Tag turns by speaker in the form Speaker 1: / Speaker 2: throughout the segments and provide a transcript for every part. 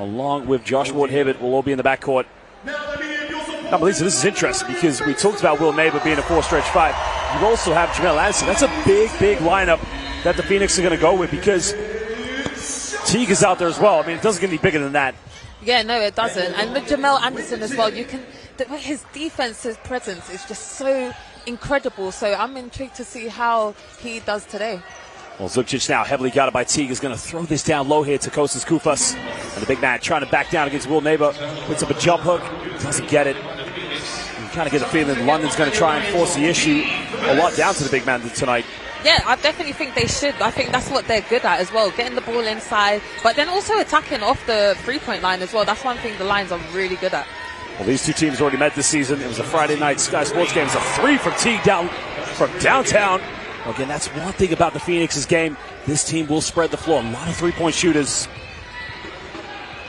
Speaker 1: along with Josh Ward-Hibbert, will all be in the backcourt. Now, Melissa, this is interesting because we talked about Will Neighbor being a 4-stretch 5. You also have Jamel Anderson. That's a big lineup that the Phoenix are going to go with because Teague is out there as well. I mean, it doesn't get any bigger than that.
Speaker 2: Yeah, no, it doesn't. And with Jamel Anderson as well, his defensive presence is just so incredible. So I'm intrigued to see how he does today.
Speaker 1: Well, Zubcic now heavily guarded by Teague is going to throw this down low here to Kostas Koufos. And the big man trying to back down against Will Neighbor. Puts up a jump hook. Doesn't get it. You kind of get the feeling London's going to try and force the issue a lot down to the big man tonight.
Speaker 2: Yeah, I definitely think they should. I think that's what they're good at as well, getting the ball inside, but then also attacking off the three-point line as well. That's one thing the Lions are really good at.
Speaker 1: Well, these two teams already met this season. It was a Friday night Sky Sports game. It was a 3 from Teague from downtown. Well, again, that's one thing about the Phoenix's game. This team will spread the floor. A lot of three-point shooters.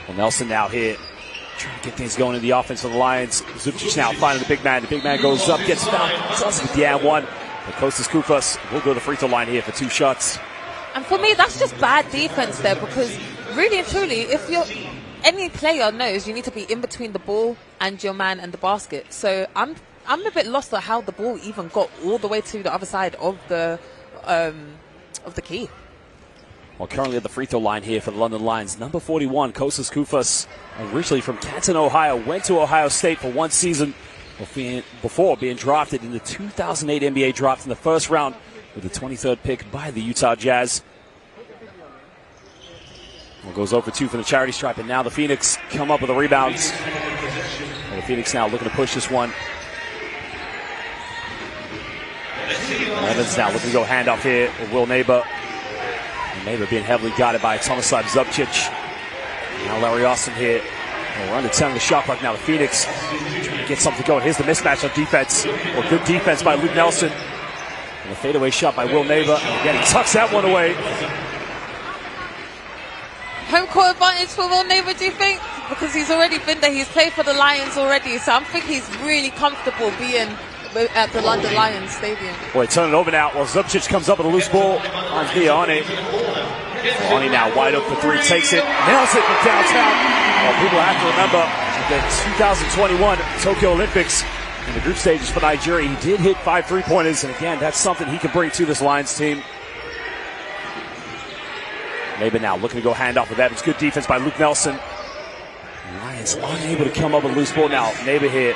Speaker 1: Well, Nelson now here trying to get things going in the offense for the Lions. Zubcic now finding the big man. The big man goes up, gets fouled. Doesn't get the and one. But Kostas Koufos will go to the free throw line here for 2 shots. And
Speaker 2: for me, that's just bad defense there because really and truly, if you're any player knows you need to be in between the ball and your man and the basket. So I'm a bit lost at how the ball even got all the way to the other side of the key.
Speaker 1: Well, currently at the free throw line here for the London Lions, number 41, Kostas Koufos, originally from Canton, Ohio, went to Ohio State for 1 season before being drafted in the 2008 NBA draft in the first round with the 23rd pick by the Utah Jazz. Well, goes over 2 for the charity stripe, and now the Phoenix come up with the rebounds. Well, the Phoenix now looking to push this one. Evans now looking to go handoff here with Will Neighbor. And Neighbor being heavily guarded by Tomislav Zubcic. Now Larry Austin here. We're under 10 on the shot clock now. The Phoenix trying to get something going. Here's the mismatch on defense. Well, good defense by Luke Nelson. And a fadeaway shot by Will Neighbor. And again, he tucks that one away.
Speaker 2: Home court advantage for Will Neighbor, do you think? Because he's already been there. He's played for the Lions already. So I think he's really comfortable being at the London Lions Stadium.
Speaker 1: Boy, turn it over now. Well, Zubcic comes up with a loose ball. Finds Mia on it. Arnie now wide open for 3, takes it, nails it from downtown. Well, people have to remember the 2021 Tokyo Olympics in the group stages for Nigeria. He did hit 5 3-pointers, and again, that's something he can bring to this Lions team. Neighbor now looking to go handoff with Evans. Good defense by Luke Nelson. Lions unable to come up with a loose ball now. Neighbor here.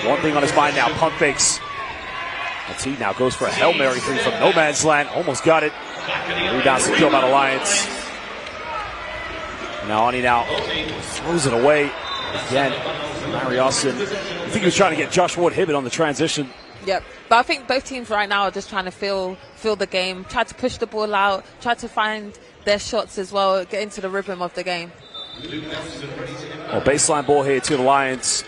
Speaker 1: One thing on his mind now, pump fakes. T now goes for a Hail Mary 3 from no man's land. Almost got it. Rebound secured by the Lions. Now Ani now throws it away. Again, Larry Austin. I think he was trying to get Josh Ward-Hibbert on the transition.
Speaker 2: Yep, but I think both teams right now are just trying to feel the game, try to push the ball out, try to find their shots as well, get into the rhythm of the game.
Speaker 1: Well, baseline ball here to the Lions.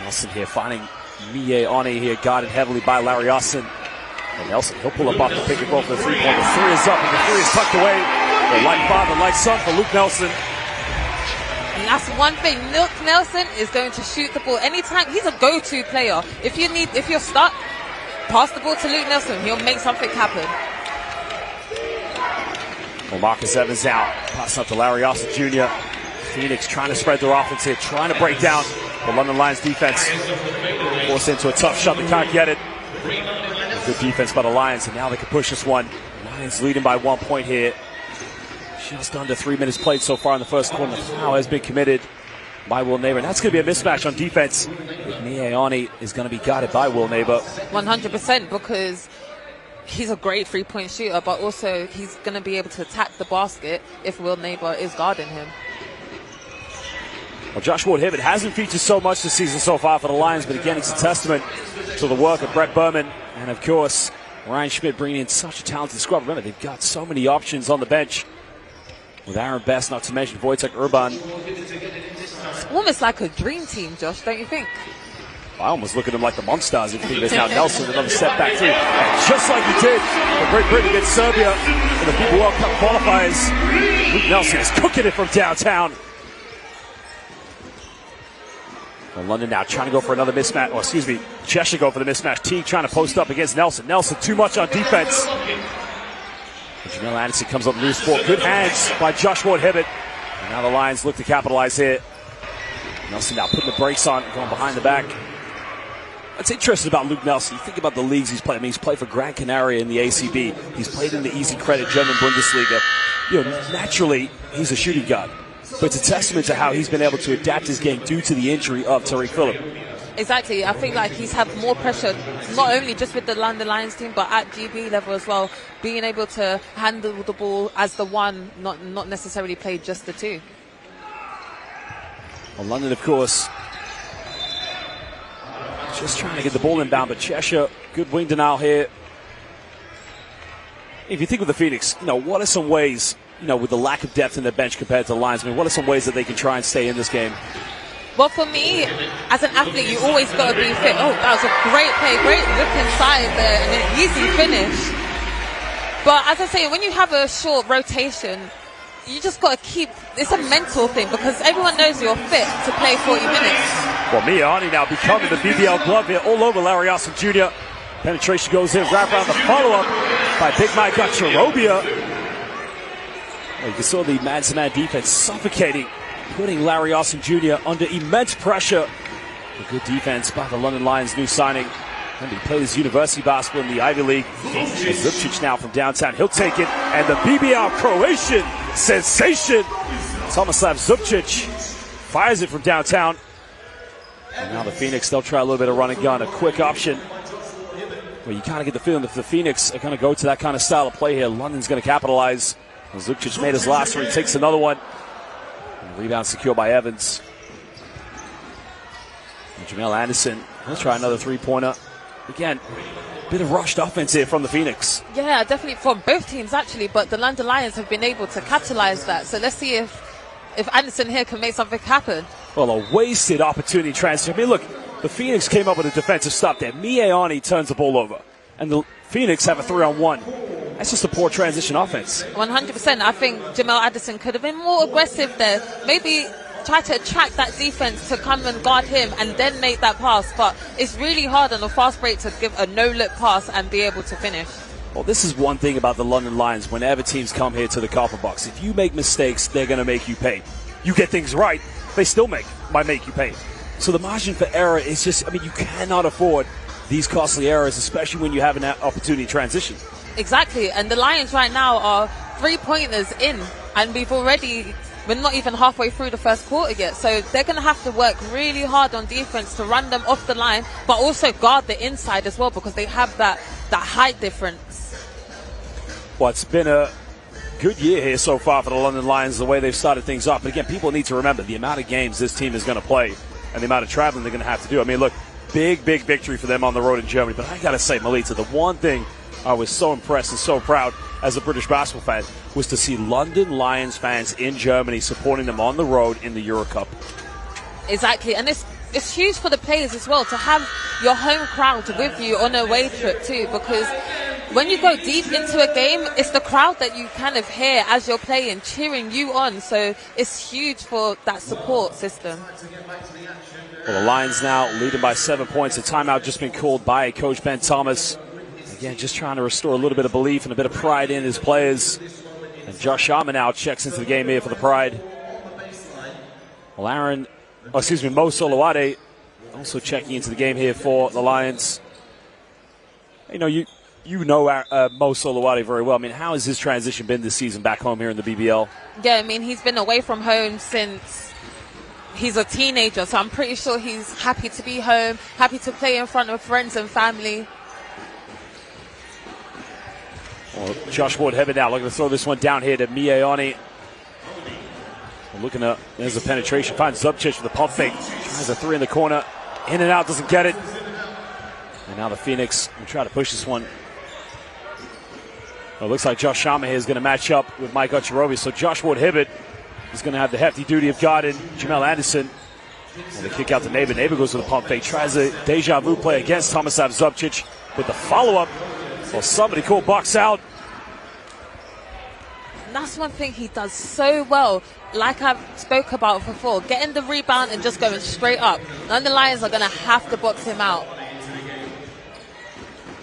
Speaker 1: Nelson here finding Mie Ani here, guarded heavily by Larry Austin. And Nelson, he'll pull up off the pick and roll for the 3-pointer. The 3 is up, and the 3 is tucked away. Well, like father, like son for Luke Nelson.
Speaker 2: And that's one thing. Luke Nelson is going to shoot the ball anytime. He's a go-to player. If you're stuck, pass the ball to Luke Nelson. He'll make something happen.
Speaker 1: Well, Marcus Evans out. Pass up to Larry Austin Jr. Phoenix trying to spread their offense here, trying to break down the London Lions defense. Forced into a tough shot. They can't get it. Good defense by the Lions, and now they can push this one. Lions leading by 1 point here. Just under 3 minutes played so far in the first quarter. The foul has been committed by Will Neighbor. And that's going to be a mismatch on defense. Mie Ani is going to be guarded by Will Neighbor. 100%,
Speaker 2: because he's a great 3-point shooter, but also he's going to be able to attack the basket if Will Neighbor is guarding him.
Speaker 1: Well, Josh Ward-Hibbert hasn't featured so much this season so far for the Lions, but again, it's a testament to the work of Brett Berman and, of course, Ryan Schmidt bringing in such a talented squad. Remember, they've got so many options on the bench with Aaron Best, not to mention Wojtek Urban.
Speaker 2: It's almost like a dream team, Josh, don't you think?
Speaker 1: I almost look at them like the Monsters. If you think there's now Nelson, another step back through. And just like he did for Great Britain against Serbia in the FIBA World Cup qualifiers, Luke Nelson is cooking it from downtown. Well, London now trying to go for another mismatch. Or excuse me, Cheshire go for the mismatch. Teague trying to post up against Nelson. Nelson too much on defense. Jamel Anderson comes up loose ball. Good hands by Josh Ward-Hibbert. And now the Lions look to capitalize here. Nelson now putting the brakes on, going behind the back. What's interesting about Luke Nelson, you think about the leagues he's played. I mean, he's played for Gran Canaria in the ACB. He's played in the easy credit German Bundesliga. You know, naturally, he's a shooting guard. But it's a testament to how he's been able to adapt his game due to the injury of Tariq Phillip.
Speaker 2: Exactly. I think like he's had more pressure, not only just with the London Lions team, but at GB level as well, being able to handle the ball as the one, not necessarily play just the two.
Speaker 1: Well, London, of course, just trying to get the ball inbound, but Cheshire, good wing denial here. If you think of the Phoenix, you know, what are some ways, you know, with the lack of depth in their bench compared to the Lions, I mean, what are some ways that they can try and stay in this game?
Speaker 2: Well, for me, as an athlete, you always got to be fit. Oh, that was a great play, great look inside there, and an easy finish. But as I say, when you have a short rotation, you just got to keep, it's a mental thing because everyone knows you're fit to play 40 minutes.
Speaker 1: Well, Miani now becoming the BBL glove here all over Larry Austin Jr. Penetration goes in, wrap around the follow-up by Big Mike Gacharobia. Well, you saw the man-to-man defense suffocating, putting Larry Austin Jr. under immense pressure. A good defense by the London Lions' new signing. And he played his university basketball in the Ivy League. Zupcic now from downtown. He'll take it. And the BBL Croatian sensation, Tomislav Zupcic, fires it from downtown. And now the Phoenix, they'll try a little bit of run and gun, a quick option. Well, you kind of get the feeling that the Phoenix are going to go to that kind of style of play here. London's going to capitalize. Zupcic made his last one. He takes another one. And rebound secured by Evans. And Jamel Anderson, he'll try another three-pointer. Again, bit of rushed offense here from the Phoenix.
Speaker 2: Yeah, definitely from both teams actually, but the London Lions have been able to capitalize that. So let's see if Anderson here can make something happen.
Speaker 1: Well, a wasted opportunity transfer. I mean, look, the Phoenix came up with a defensive stop there. Miani turns the ball over, and the Phoenix have a 3-on-1. That's just a poor transition offense.
Speaker 2: 100%. I think Jamel Anderson could have been more aggressive there. Maybe try to attract that defense to come and guard him and then make that pass. But it's really hard on a fast break to give a no-look pass and be able to finish.
Speaker 1: Well, this is one thing about the London Lions. Whenever teams come here to the Copper Box, if you make mistakes, they're going to make you pay. You get things right, they still might make you pay. So the margin for error is just, I mean, you cannot afford these costly errors, especially when you have an opportunity transition.
Speaker 2: Exactly, and the Lions right now are 3-pointers in, and we're not even halfway through the first quarter yet, so they're going to have to work really hard on defense to run them off the line, but also guard the inside as well because they have that height difference.
Speaker 1: Well, it's been a good year here so far for the London Lions, the way they've started things off. But again, people need to remember the amount of games this team is going to play and the amount of traveling they're going to have to do. I mean, look, big victory for them on the road in Germany. But I got to say, Melita, the one thing I was so impressed and so proud as a British basketball fan was to see London Lions fans in Germany supporting them on the road in the Euro Cup.
Speaker 2: Exactly, and it's huge for the players as well to have your home crowd with you on a away trip too, because when you go deep into a game, it's the crowd that you kind of hear as you're playing, cheering you on. So it's huge for that support system.
Speaker 1: Well, the Lions now leading by 7 points. A timeout just been called by Coach Ben Thomas. Again, just trying to restore a little bit of belief and a bit of pride in his players. And Josh Sharma now checks into the game here for the Pride. Well, Mo Solowade also checking into the game here for the Lions. You know, you know Mo Solowade very well. I mean, how has his transition been this season back home here in the BBL?
Speaker 2: Yeah, I mean, he's been away from home since he's a teenager, so I'm pretty sure he's happy to be home, happy to play in front of friends and family.
Speaker 1: Well, Josh Ward-Hebbett now looking to throw this one down here to Miani. Looking up, there's a penetration, finds Zupcic with the pump fake, tries a three in the corner, in and out, doesn't get it. And now the Phoenix will try to push this one. Well, it looks like Josh Sharma here is going to match up with Mike Gacharobia, so Josh Ward-Hebbett is going to have the hefty duty of guarding Jamel Anderson. And they kick out to Neighbor. Neighbor goes with the pump fake, tries a deja vu play against Tomislav Zupcic with the follow-up. Well, somebody called box out.
Speaker 2: And that's one thing he does so well, like I spoke about before, getting the rebound and just going straight up. And the Lions are going to have to box him out.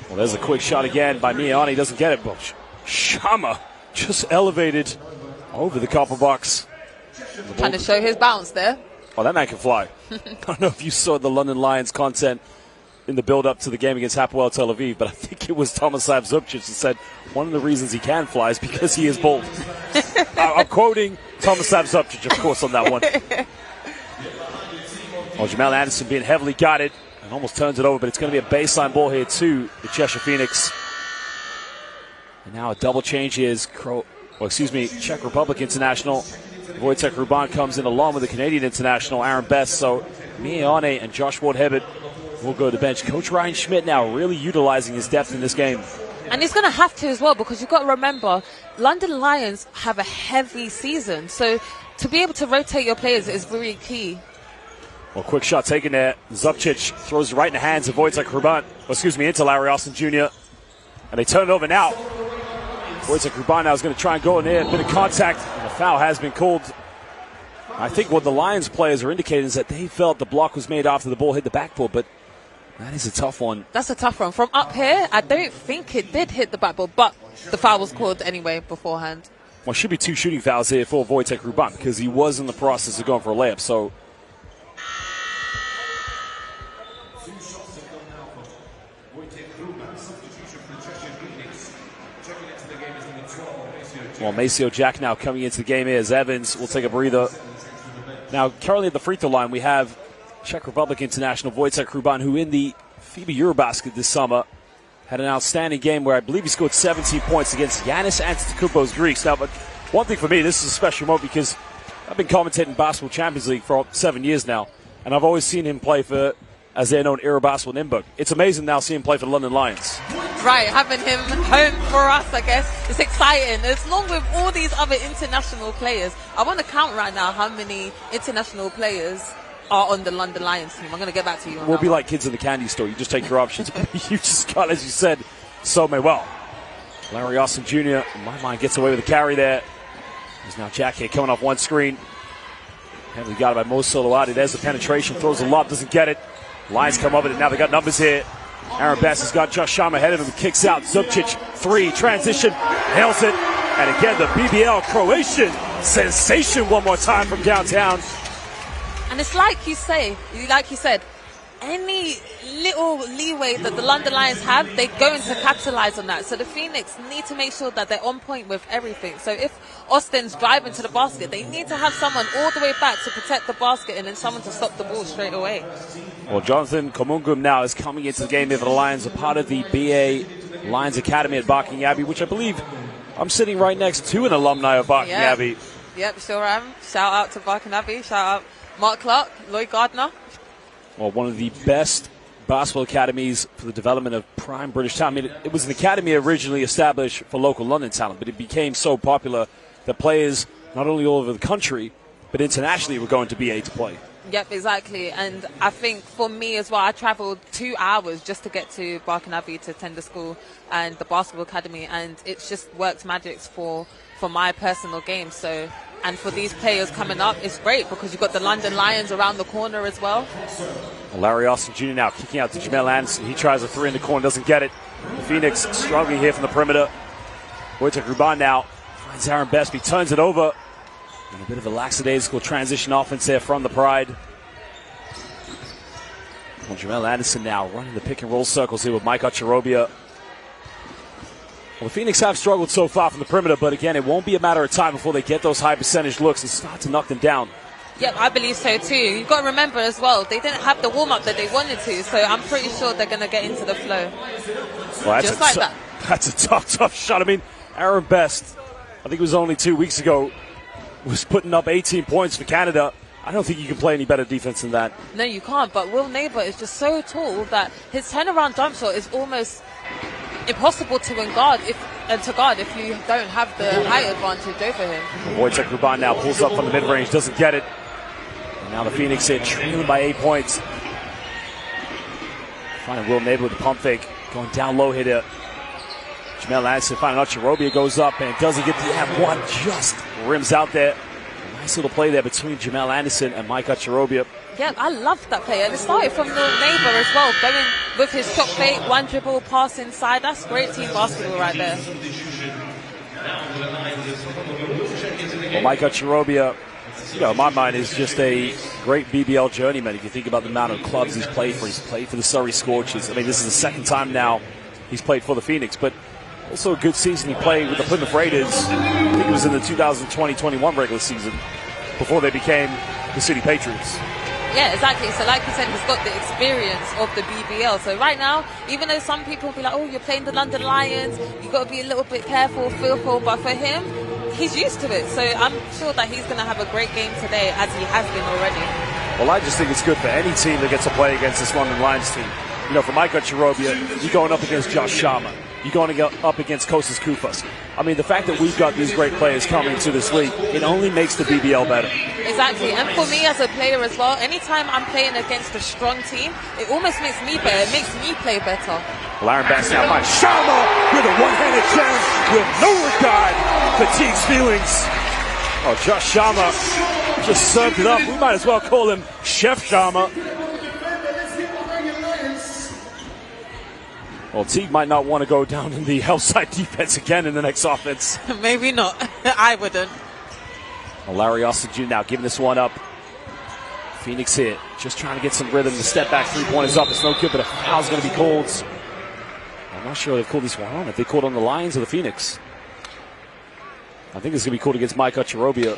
Speaker 1: Well, there's a quick shot again by Miani. Doesn't get it, but Sharma just elevated over the copper box.
Speaker 2: Trying to show his bounce there.
Speaker 1: Oh, that man can fly. I don't know if you saw the London Lions content in the build-up to the game against Hapoel Tel Aviv, but I think it was Tomislav Zubcic that said one of the reasons he can fly is because he is bold. I'm quoting Tomislav Zubcic, of course, on that one. Well, Jamal Anderson being heavily guarded and almost turns it over, but it's going to be a baseline ball here to the Cheshire Phoenix. And now a double change here is Czech Republic international Wojtek Ruban comes in along with the Canadian international Aaron Best. So Miane and Josh Ward-Hibbert will go to the bench. Coach Ryan Schmidt now really utilizing his depth in this game.
Speaker 2: And he's going to have to as well, because you've got to remember, London Lions have a heavy season. So to be able to rotate your players is really key.
Speaker 1: Well, quick shot taken there. Zubcic throws it right in the hands of Wojtek Ruban. Into Larry Austin Jr. And they turn it over now. Wojtek Ruban now is going to try and go in there. A bit of contact, and a foul has been called. I think what the Lions players are indicating is that they felt the block was made after the ball hit the backboard, but that is a tough one.
Speaker 2: That's a tough one. From up here, I don't think it did hit the backboard, but the foul was called anyway beforehand.
Speaker 1: Well, should be 2 shooting fouls here for Wojtek Ruban because he was in the process of going for a layup. So, well, Maceo Jack now coming into the game here as Evans will take a breather. Now, currently at the free throw line, we have Czech Republic international Wojtek Ruban, who in the FIBA Eurobasket this summer had an outstanding game where I believe he scored 17 points against Giannis Antetokounmpo's Greeks. Now, but one thing for me, this is a special moment because I've been commentating Basketball Champions League for 7 years now, and I've always seen him play for, as they're known, Eurobasket in Nymburk. It's amazing now seeing him play for the London Lions.
Speaker 2: Right, having him home for us, I guess. It's exciting. It's along with all these other international players. I want to count right now how many international players are on the London Lions team. I'm going to get back to you on
Speaker 1: We'll
Speaker 2: that
Speaker 1: be
Speaker 2: one.
Speaker 1: like kids in the candy store. You just take your options. You just got, as you said, so may well. Larry Austin Jr., in my mind, gets away with the carry there. There's now Jack here coming off one screen. Heavily got it by Mo Soloati. There's the penetration. Throws a lob, doesn't get it. Lions come up with it. Now they got numbers here. Aaron Best has got Josh Sharma ahead of him. Kicks out. Zubcic, 3, transition, nails it. And again, the BBL Croatian sensation one more time from downtown.
Speaker 2: And it's like you said, any little leeway that the London Lions have, they're going to capitalize on that. So the Phoenix need to make sure that they're on point with everything. So if Austin's driving to the basket, they need to have someone all the way back to protect the basket and then someone to stop the ball straight away.
Speaker 1: Well, Jonathan Komungum now is coming into the game here for the Lions, a part of the BA Lions Academy at Barking Abbey, which I believe I'm sitting right next to an alumni of Barking Abbey.
Speaker 2: Yep, sure am. Shout out to Barking Abbey. Shout out Mark Clark, Lloyd Gardner.
Speaker 1: Well, one of the best basketball academies for the development of prime British talent. I mean, it was an academy originally established for local London talent, but it became so popular that players, not only all over the country, but internationally were going to BA to play.
Speaker 2: Yep, exactly. And I think for me as well, I travelled 2 hours just to get to Barking Abbey to attend the school and the basketball academy, and it's just worked magics for my personal game. So, and for these players coming up, it's great because you've got the London Lions around the corner as well.
Speaker 1: Larry Austin Jr. now kicking out to Jamal Anderson. He tries a 3 in the corner, doesn't get it. The Phoenix struggling here from the perimeter. Wojtek Ruban now finds Aaron Best. He turns it over. And a bit of a lackadaisical transition offense there from the Pride. Well, Jamal Anderson now running the pick and roll circles here with Mike Ocharobia. Well, the Phoenix have struggled so far from the perimeter, but again, it won't be a matter of time before they get those high percentage looks and start to knock them down.
Speaker 2: Yep, I believe so too. You've got to remember as well, they didn't have the warm-up that they wanted to, so I'm pretty sure they're going to get into the flow.
Speaker 1: Well,
Speaker 2: just like that.
Speaker 1: That's a tough shot. I mean, Aaron Best, I think it was only 2 weeks ago, was putting up 18 points for Canada. I don't think you can play any better defense than that.
Speaker 2: No, you can't, but Will Neighbour is just so tall that his turnaround jump shot is almost impossible to guard if you don't have the height advantage over him.
Speaker 1: Wojtek Ruban now pulls up from the mid-range, doesn't get it. And now the Phoenix here trailing by 8 points. Finding Will Neighbour with the pump fake, going down low here. Jamal Anderson finding Ocharobia, goes up and doesn't get the one, just rims out there. Nice little play there between Jamal Anderson and Mike Ocharobia.
Speaker 2: Yeah, I loved that play. And it started from Will Neighbour as well, going with his shot fake, one dribble, pass inside. That's great team basketball right there.
Speaker 1: Well, Mike Ocharobia you know, in my mind, is just a great BBL journeyman. If you think about the amount of clubs he's played for the Surrey Scorchers. I mean, this is the second time now he's played for the Phoenix, but also a good season he played with the Plymouth Raiders. I think it was in the 2020-21 regular season before they became the City Patriots.
Speaker 2: Yeah, exactly. So like you said, he's got the experience of the BBL. So right now, even though some people will be like, oh, you're playing the London Lions, you've got to be a little bit careful, fearful, but for him, he's used to it. So I'm sure that he's going to have a great game today, as he has been already.
Speaker 1: Well, I just think it's good for any team that gets to play against this London Lions team. You know, for Micah Chirobia, you're going up against Josh Sharma. You're going to go up against Kostas Koufas. I mean, the fact that we've got these great players coming to this league, it only makes the BBL better.
Speaker 2: Exactly. And for me as a player as well, anytime I'm playing against a strong team, it almost makes me better. It makes me play better.
Speaker 1: Aaron Bass now by Sharma with a one-handed jam with no regard for Teague's feelings. Oh, Josh Sharma just served it up. We might as well call him Chef Sharma. Well, Teague might not want to go down in the outside defense again in the next offense.
Speaker 2: Maybe not. I wouldn't.
Speaker 1: Well, Larry Austin Jr. now giving this one up. Phoenix here, just trying to get some rhythm. The step back three-pointers up. It's no good, but a foul's going to be called. I'm not sure they've called this one on. If they called on the Lions or the Phoenix. I think it's going to be called against Micah Chirobia.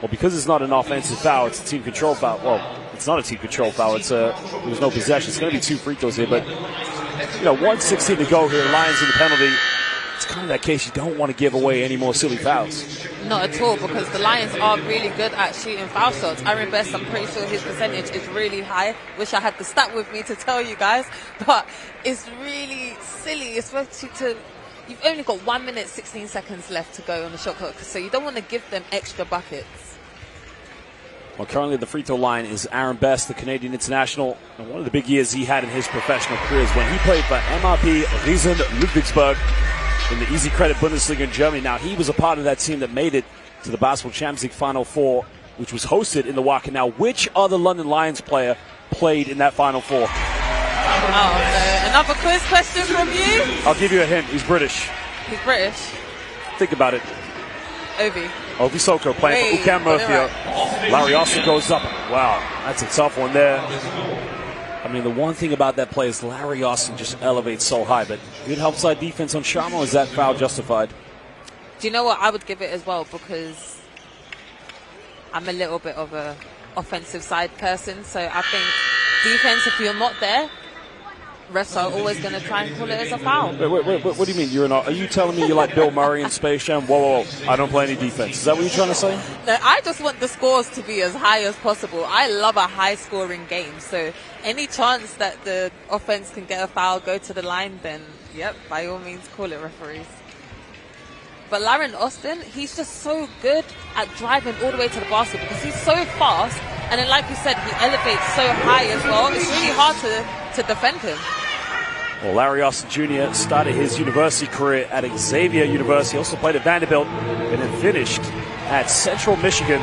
Speaker 1: Well, because it's not an offensive foul, it's a team control foul. Well, it's not a team control foul. There's no possession. It's going to be 2 free throws here, but you know, 1:16 to go here. Lions in the penalty. It's kind of that case you don't want to give away any more silly fouls.
Speaker 2: Not at all, because the Lions are really good at shooting foul shots. Aaron Best, I'm pretty sure his percentage is really high. Wish I had the stat with me to tell you guys, but it's really silly, especially you've only got 1 minute 16 seconds left to go on the shot clock, so you don't want to give them extra buckets.
Speaker 1: Well, currently at the free throw line is Aaron Best, the Canadian international. And one of the big years he had in his professional career is when he played for MRP Riesen Ludwigsburg in the Easy Credit Bundesliga in Germany. Now, he was a part of that team that made it to the Basketball Champions League Final Four, which was hosted in the Wacken. Now, which other London Lions player played in that Final Four?
Speaker 2: Oh, no. Another quiz question from you?
Speaker 1: I'll give you a hint. He's British.
Speaker 2: He's British?
Speaker 1: Think about it. Ovi Soko playing for Ucam Murphia. Right. Larry Austin goes up. Wow, that's a tough one there. I mean, the one thing about that play is Larry Austin just elevates so high, but good help side defense on Sharma. Is that foul justified?
Speaker 2: Do you know what? I would give it as well, because I'm a little bit of a offensive side person, so I think defense, if you're not there, refs are always going to try and call it as a foul.
Speaker 1: Wait, what do you mean? Are you telling me you're like Bill Murray in Space Jam? Whoa, I don't play any defense. Is that what you're trying to say?
Speaker 2: No, I just want the scores to be as high as possible. I love a high-scoring game, so any chance that the offense can get a foul, go to the line, then, yep, by all means, call it, referees. But Larry Austin, he's just so good at driving all the way to the basket because he's so fast, and then like you said, he elevates so high as well. It's really hard to defend him.
Speaker 1: Well, Larry Austin Jr. started his university career at Xavier University, also played at Vanderbilt, and then finished at Central Michigan.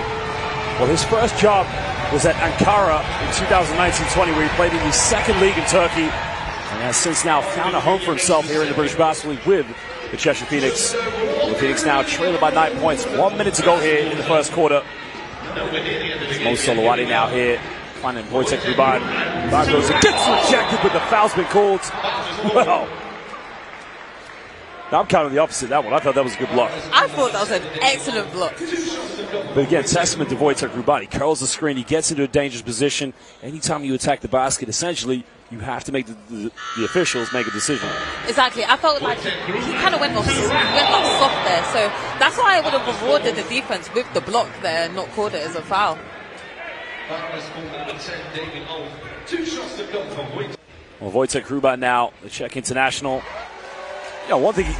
Speaker 1: Well, his first job was at Ankara in 2019-20, where he played in the second league in Turkey, and has since now found a home for himself here in the British Basketball League with the Cheshire Phoenix. The Phoenix now trailing by 9 points. 1 minute to go here in the first quarter. Mo Solowati now here, finding Wojtek Ruban. Ruban goes and gets rejected, but the foul's been called. Well, now I'm kind of the opposite of that one. I thought that was a good block.
Speaker 2: I thought that was an excellent block.
Speaker 1: But again, testament to Wojtek Ruban. He curls the screen, he gets into a dangerous position. Anytime you attack the basket, essentially, you have to make the officials make a decision.
Speaker 2: Exactly. I felt like he kind of went off soft there. So that's why I would have rewarded the defense with the block there and not called it as a foul.
Speaker 1: Well, Wojtek Ruban now, the Czech international. You know, one thing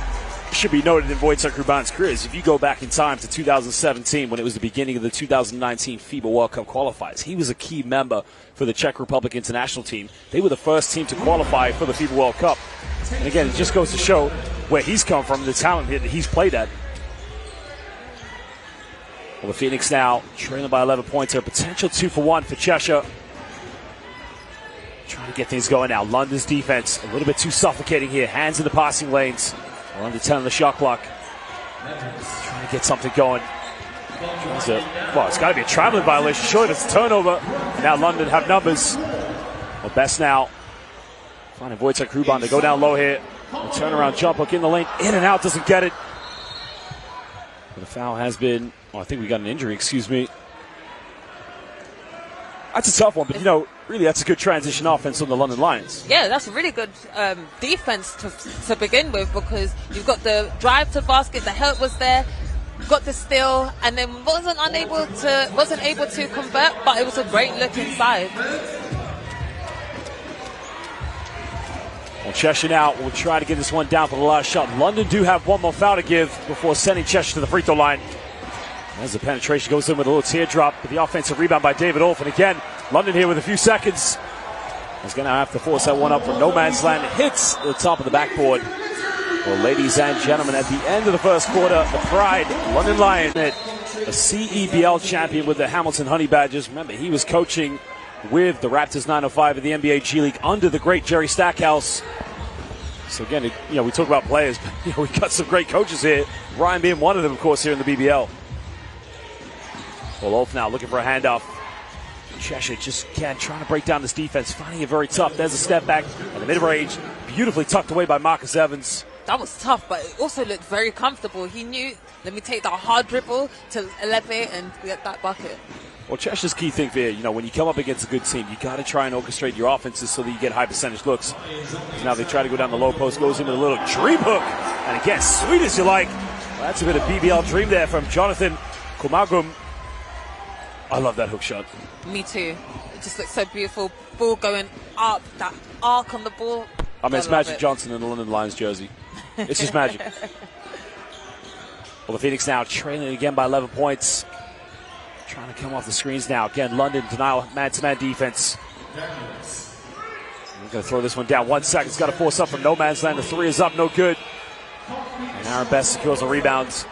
Speaker 1: should be noted in Wojtek Ruban's career is if you go back in time to 2017, when it was the beginning of the 2019 FIBA World Cup qualifiers, he was a key member for the Czech Republic international team. They were the first team to qualify for the FIBA World Cup. And again, it just goes to show where he's come from, the talent that he's played at. Well, the Phoenix now trailing by 11 points here. Potential 2-for-1 for Cheshire. Trying to get things going now. London's defense a little bit too suffocating here. Hands in the passing lanes. We're under 10 on the shot clock. Trying to get something going. Well, it's got to be a traveling violation. Surely it's a turnover. And now London have numbers. Well, Best now finding Wojtek Ruban to go down low here. The turnaround jump hook in the lane. In and out, doesn't get it. But the foul has been, I think we got an injury, excuse me. That's a tough one, but really that's a good transition offense on the London Lions.
Speaker 2: Yeah, that's a really good defense to begin with, because you've got the drive to basket, the help was there, got the steal, and then wasn't able to convert, but it was a great look inside.
Speaker 1: Well, Cheshire now will try to get this one down for the last shot. London do have one more foul to give before sending Cheshire to the free throw line. As the penetration goes in with a little teardrop, but the offensive rebound by David Olf. And again, London here with a few seconds. He's going to have to force that one up from no man's land. It hits the top of the backboard. Well, ladies and gentlemen, at the end of the first quarter, the Pride London Lions, a CEBL champion with the Hamilton Honey Badgers. Remember, he was coaching with the Raptors 905 in the NBA G League under the great Jerry Stackhouse. So again, we talk about players, but we got some great coaches here. Ryan being one of them, of course, here in the BBL. Well, Olf now looking for a handoff. Cheshire just again trying to break down this defense, finding it very tough. There's a step back at the mid-range, beautifully tucked away by Marcus Evans.
Speaker 2: That was tough, but it also looked very comfortable. He knew, let me take that hard dribble to elevate and get that bucket.
Speaker 1: Well, Cheshire's key thing here, when you come up against a good team, you got to try and orchestrate your offenses so that you get high percentage looks. So now they try to go down the low post, goes in with a little dream hook. And again, sweet as you like. Well, that's a bit of BBL dream there from Jonathan Komagum. I love that hook shot.
Speaker 2: Me too. It just looks so beautiful. Ball going up, that arc on the ball.
Speaker 1: I mean, it's Magic Johnson in the London Lions jersey. It's just magic. Well, the Phoenix now trailing again by 11 points. Trying to come off the screens now. Again, London denial, man-to-man defense. We're going to throw this one down. 1 second. It's got to force up from no man's land. The three is up, no good. And Aaron Best secures the rebounds.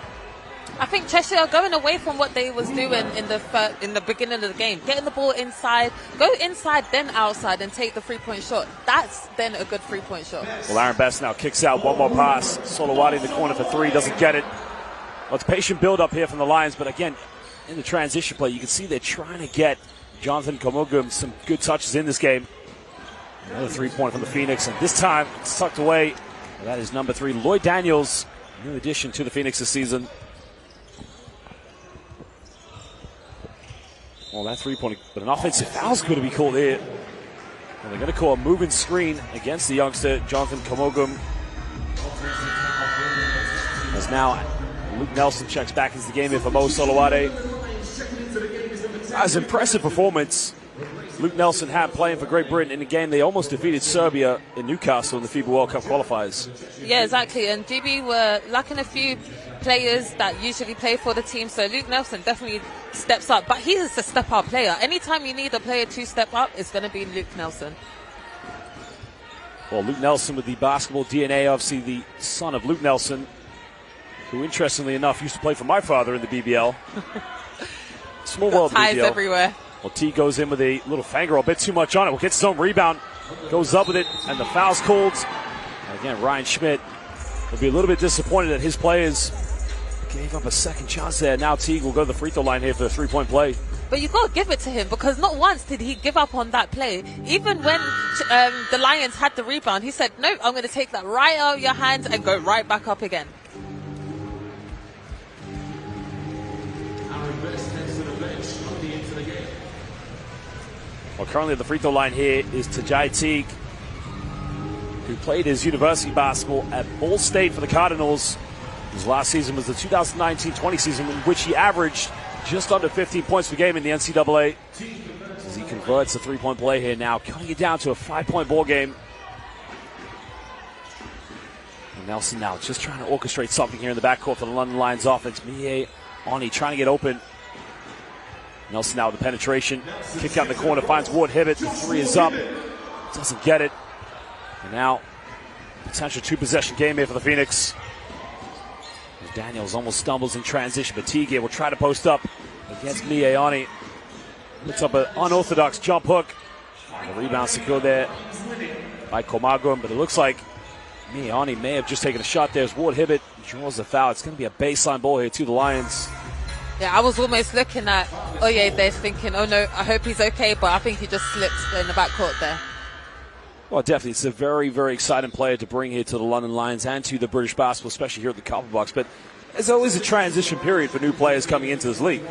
Speaker 2: I think Cheshire are going away from what they was doing in the beginning of the game. Getting the ball inside, go inside, then outside, and take the three-point shot. That's then a good three-point shot.
Speaker 1: Well, Aaron Best now kicks out. One more pass. Solowati in the corner for three. Doesn't get it. Well, it's patient build-up here from the Lions, but again, in the transition play, you can see they're trying to get Jonathan Komagum some good touches in this game. Another three-pointer from the Phoenix, and this time it's tucked away. Well, that is number 3, Lloyd Daniels, new addition to the Phoenix this season. Well, that three-pointer, but an offensive foul's going to be called here. And they're going to call a moving screen against the youngster, Jonathan Komagum. As now Luke Nelson checks back into the game here for Mo Solowade. As impressive performance Luke Nelson had playing for Great Britain in a game they almost defeated Serbia in Newcastle in the FIBA World Cup qualifiers. Yeah,
Speaker 2: exactly. And GB were lacking a few players that usually play for the team, so Luke Nelson definitely steps up. But he is a step-up player. Anytime you need a player to step up, it's going to be Luke Nelson.
Speaker 1: Well, Luke Nelson with the basketball DNA, obviously the son of Luke Nelson, who, interestingly enough, used to play for my father in the BBL. Small world
Speaker 2: ties
Speaker 1: BBL.
Speaker 2: Everywhere.
Speaker 1: Well, T goes in with a little finger, a bit too much on it. Well, gets his own rebound, goes up with it, and the foul's called. And again, Ryan Schmidt will be a little bit disappointed that his players gave up a second chance there. Now Teague will go to the free throw line here for the three-point play.
Speaker 2: But you got to give it to him, because not once did he give up on that play. Even when the Lions had the rebound, he said, no, I'm going to take that right out of your hands and go right back up again. Well, currently at the free throw line here is Tajai Teague, who played his university basketball at Ball State for the Cardinals. His last season was the 2019-20 season, in which he averaged just under 15 points per game in the NCAA. As he converts the three-point play here now, cutting it down to a 5-point ball game. And Nelson now just trying to orchestrate something here in the backcourt for the London Lions offense. Mie Oni trying to get open. Nelson now with the penetration. Kick out in the corner, finds Ward Hibbett. The three is up. Doesn't get it. And now, potential two-possession game here for the Phoenix. Daniels almost stumbles in transition, but Teague will try to post up against Mie Oni. Puts up an unorthodox jump hook. And the rebound secured there by Komagum, but it looks like Mie Oni may have just taken a shot there as Ward Hibbett
Speaker 1: draws the foul. It's going to be a baseline ball here to the Lions.
Speaker 2: Yeah, I was almost looking at Oye there thinking, oh no, I hope he's okay, but I think he just slipped in the backcourt there.
Speaker 1: Well, definitely. It's a very, very exciting player to bring here to the London Lions and to the British basketball, especially here at the Copper Box. But there's always a transition period for new players coming into this league.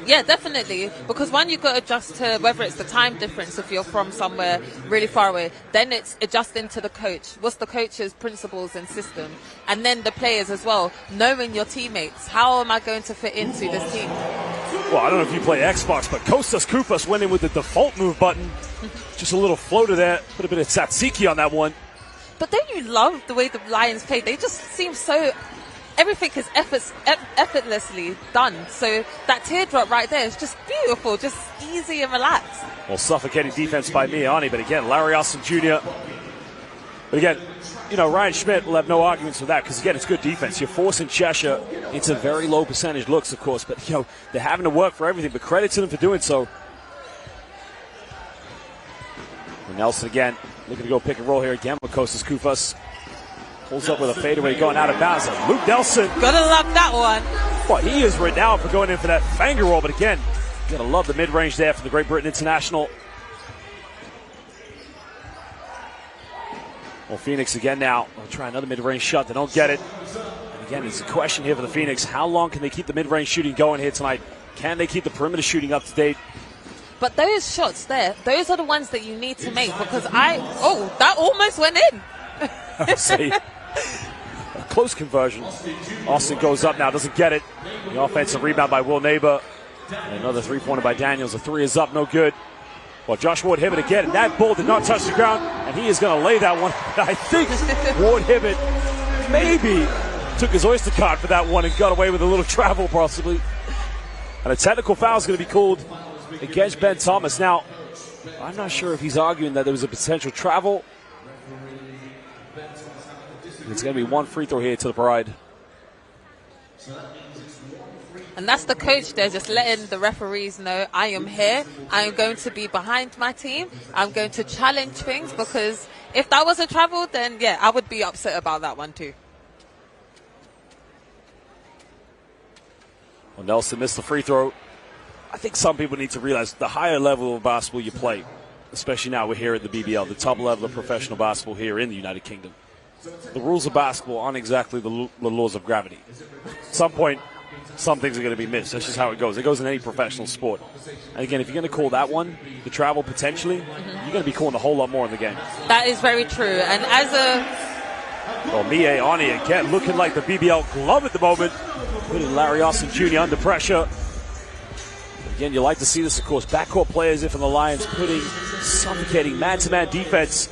Speaker 2: Yeah, definitely. Because one, you've got to adjust to whether it's the time difference if you're from somewhere really far away. Then it's adjusting to the coach. What's the coach's principles and system? And then the players as well. Knowing your teammates. How am I going to fit into this team?
Speaker 1: Well, I don't know if you play Xbox, but Kostas Koupas went in with the default move button. Just a little floater there. Put a bit of tzatziki on that one.
Speaker 2: But don't you love the way the Lions play? They just seem so... Everything is effortlessly done. So that teardrop right there is just beautiful, just easy and relaxed.
Speaker 1: Well, suffocating defense by Miani, but again, Larry Austin Jr. But again, you know, Ryan Schmidt will have no arguments with that because, again, it's good defense. You're forcing Cheshire into very low percentage looks, of course, but, you know, they're having to work for everything, but credit to them for doing so. And Nelson again, looking to go pick and roll here again with Kostas Koupas. Pulls up with a fadeaway going out of bounds. Luke Nelson.
Speaker 2: Gotta love that one.
Speaker 1: Well, he is renowned for going in for that finger roll, but again, gotta love the mid-range there for the Great Britain International. Well, Phoenix again now. They'll try another mid-range shot. They don't get it. And again, it's a question here for the Phoenix. How long can they keep the mid-range shooting going here tonight? Can they keep the perimeter shooting up to date?
Speaker 2: But those shots there, those are the ones that you need to make because that almost went in.
Speaker 1: Say, a close conversion. Austin goes up now, doesn't get it. The offensive rebound by Will Neighbor. And another three-pointer by Daniels. The three is up, no good. Well, Josh Ward-Hibbert again, and that ball did not touch the ground, and he is going to lay that one. I think Ward-Hibbert maybe took his Oyster card for that one and got away with a little travel possibly. And a technical foul is going to be called against Ben Thomas. Now, I'm not sure if he's arguing that there was a potential travel. It's going to be one free throw here to the Pride.
Speaker 2: And that's the coach there, just letting the referees know, I am here. I am going to be behind my team. I'm going to challenge things because if that was a travel, then yeah, I would be upset about that one too.
Speaker 1: Well, Nelson missed the free throw. I think some people need to realize the higher level of basketball you play, especially now we're here at the BBL, the top level of professional basketball here in the United Kingdom. The rules of basketball aren't exactly the laws of gravity. At some point, some things are going to be missed. That's just how it goes. It goes in any professional sport. And again, if you're going to call that one, the travel potentially, you're going to be calling a whole lot more in the game.
Speaker 2: That is very true. And as a...
Speaker 1: Well, Miani again looking like the BBL glove at the moment. Putting Larry Austin Jr. under pressure. Again, you like to see this, of course. Backcourt players here from the Lions putting suffocating man-to-man defense,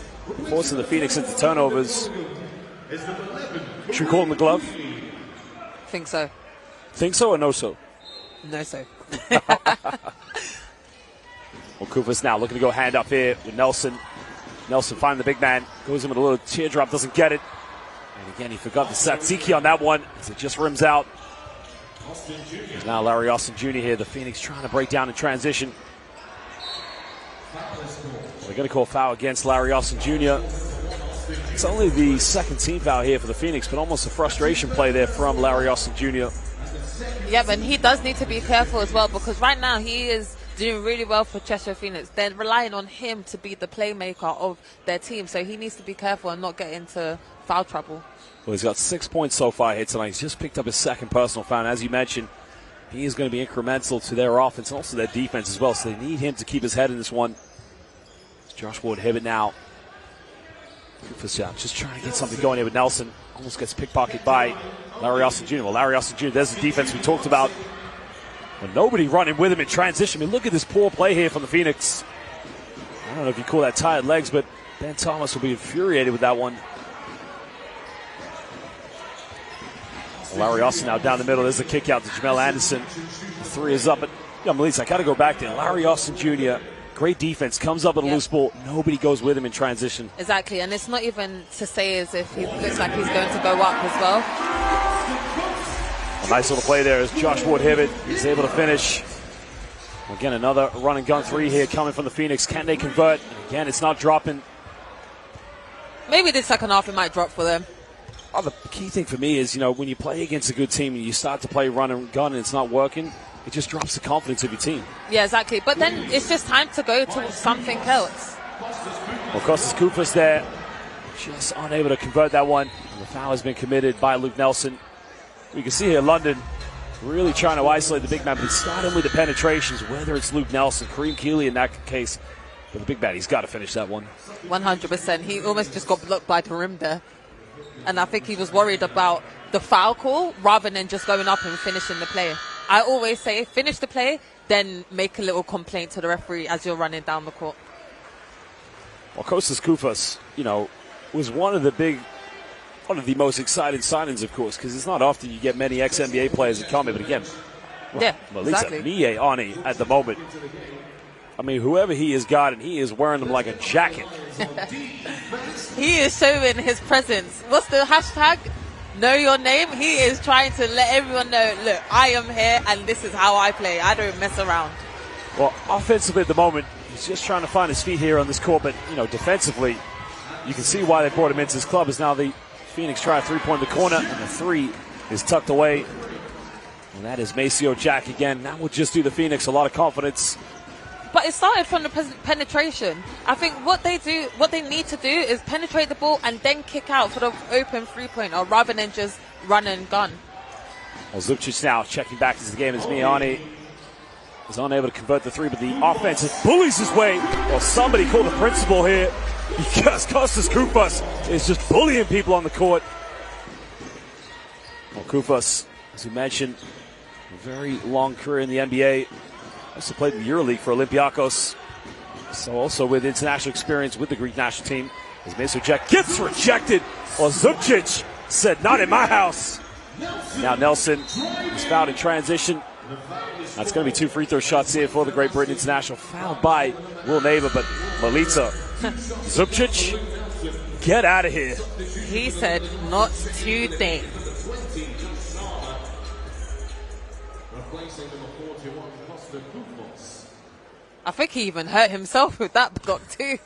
Speaker 1: forcing the Phoenix into turnovers. Should we call him the glove?
Speaker 2: Think so.
Speaker 1: Think so or no so?
Speaker 2: No so.
Speaker 1: Well, Koupas now looking to go hand up here with Nelson. Nelson finding the big man. Goes in with a little teardrop, doesn't get it. And again, he forgot the tzatziki on that one as it just rims out. There's now Larry Austin Jr. here. The Phoenix trying to break down in transition. They're going to call foul against Larry Austin Jr. It's only the second team foul here for the Phoenix, but almost a frustration play there from Larry Austin Jr.
Speaker 2: Yeah, but he does need to be careful as well because right now he is doing really well for Cheshire Phoenix. They're relying on him to be the playmaker of their team, so he needs to be careful and not get into foul trouble.
Speaker 1: Well, he's got 6 points so far here tonight. He's just picked up his second personal foul. And as you mentioned, he is going to be incremental to their offense and also their defense as well, so they need him to keep his head in this one. It's Josh Ward-Hibbert now. Just trying to get something going here with Nelson. Almost gets pickpocketed by Larry Austin Jr. Well, Larry Austin Jr., there's the defense we talked about. Well, nobody running with him in transition. I mean, look at this poor play here from the Phoenix. I don't know if you call that tired legs, but Ben Thomas will be infuriated with that one. Larry Austin now down the middle. There's a kick out to Jamel Anderson. The three is up, but Melissa, I got to go back there. Larry Austin Jr., great defense, comes up with a loose ball. Nobody goes with him in transition.
Speaker 2: Exactly, and it's not even to say as if he looks like he's going to go up as well.
Speaker 1: A nice little play there as Josh Ward-Hibbert is able to finish. Again, another run and gun three here coming from the Phoenix. Can they convert? And again, it's not dropping.
Speaker 2: Maybe the second half it might drop for them.
Speaker 1: Oh, the key thing for me is, when you play against a good team and you start to play run and gun and it's not working, it just drops the confidence of your team.
Speaker 2: Yeah, exactly. But then it's just time to go to something else.
Speaker 1: Well, Costas Koufos there, just unable to convert that one. And the foul has been committed by Luke Nelson. We can see here London really trying to isolate the big man, but it's starting with the penetrations, whether it's Luke Nelson, Kareem Keeley in that case. But the big man, he's got to finish that one.
Speaker 2: 100%. He almost just got blocked by the rim there. And I think he was worried about the foul call rather than just going up and finishing the play. I always say finish the play, then make a little complaint to the referee as you're running down the court.
Speaker 1: Well, Costas Koufos, was one of the most exciting signings, of course, because it's not often you get many ex-NBA players that come in. But again,
Speaker 2: exactly.
Speaker 1: Mie Ani at the moment. I mean, whoever he has got, and he is wearing them like a jacket.
Speaker 2: He is showing his presence. What's the hashtag? Know your name. He is trying to let everyone know, look, I am here and this is how I play. I don't mess around.
Speaker 1: Well, offensively at the moment, he's just trying to find his feet here on this court. But, defensively, you can see why they brought him into this club. Is now the Phoenix try a three-point in the corner, and the three is tucked away. And that is Maceo Jack again. That will just do the Phoenix a lot of confidence.
Speaker 2: But it started from the penetration. I think what they need to do is penetrate the ball and then kick out for the open three-pointer rather than just run and gun.
Speaker 1: Well, Zubcic now checking back into the game as Miani is unable to convert the three, but the offense bullies his way. Well, somebody called the principal here because Costas Koufos is just bullying people on the court. Well, Koufos, as we mentioned, a very long career in the NBA. Also played in the EuroLeague for Olympiacos. So also with international experience with the Greek national team. As Maceo Jack gets rejected. Well, Zubcic said, not in my house. Now Nelson is fouled in transition. That's going to be 2 free throw shots here for the Great Britain International. Fouled by Will Neighbor, but Melita. Zubcic, get out of here.
Speaker 2: He said, not today. I think he even hurt himself with that block too.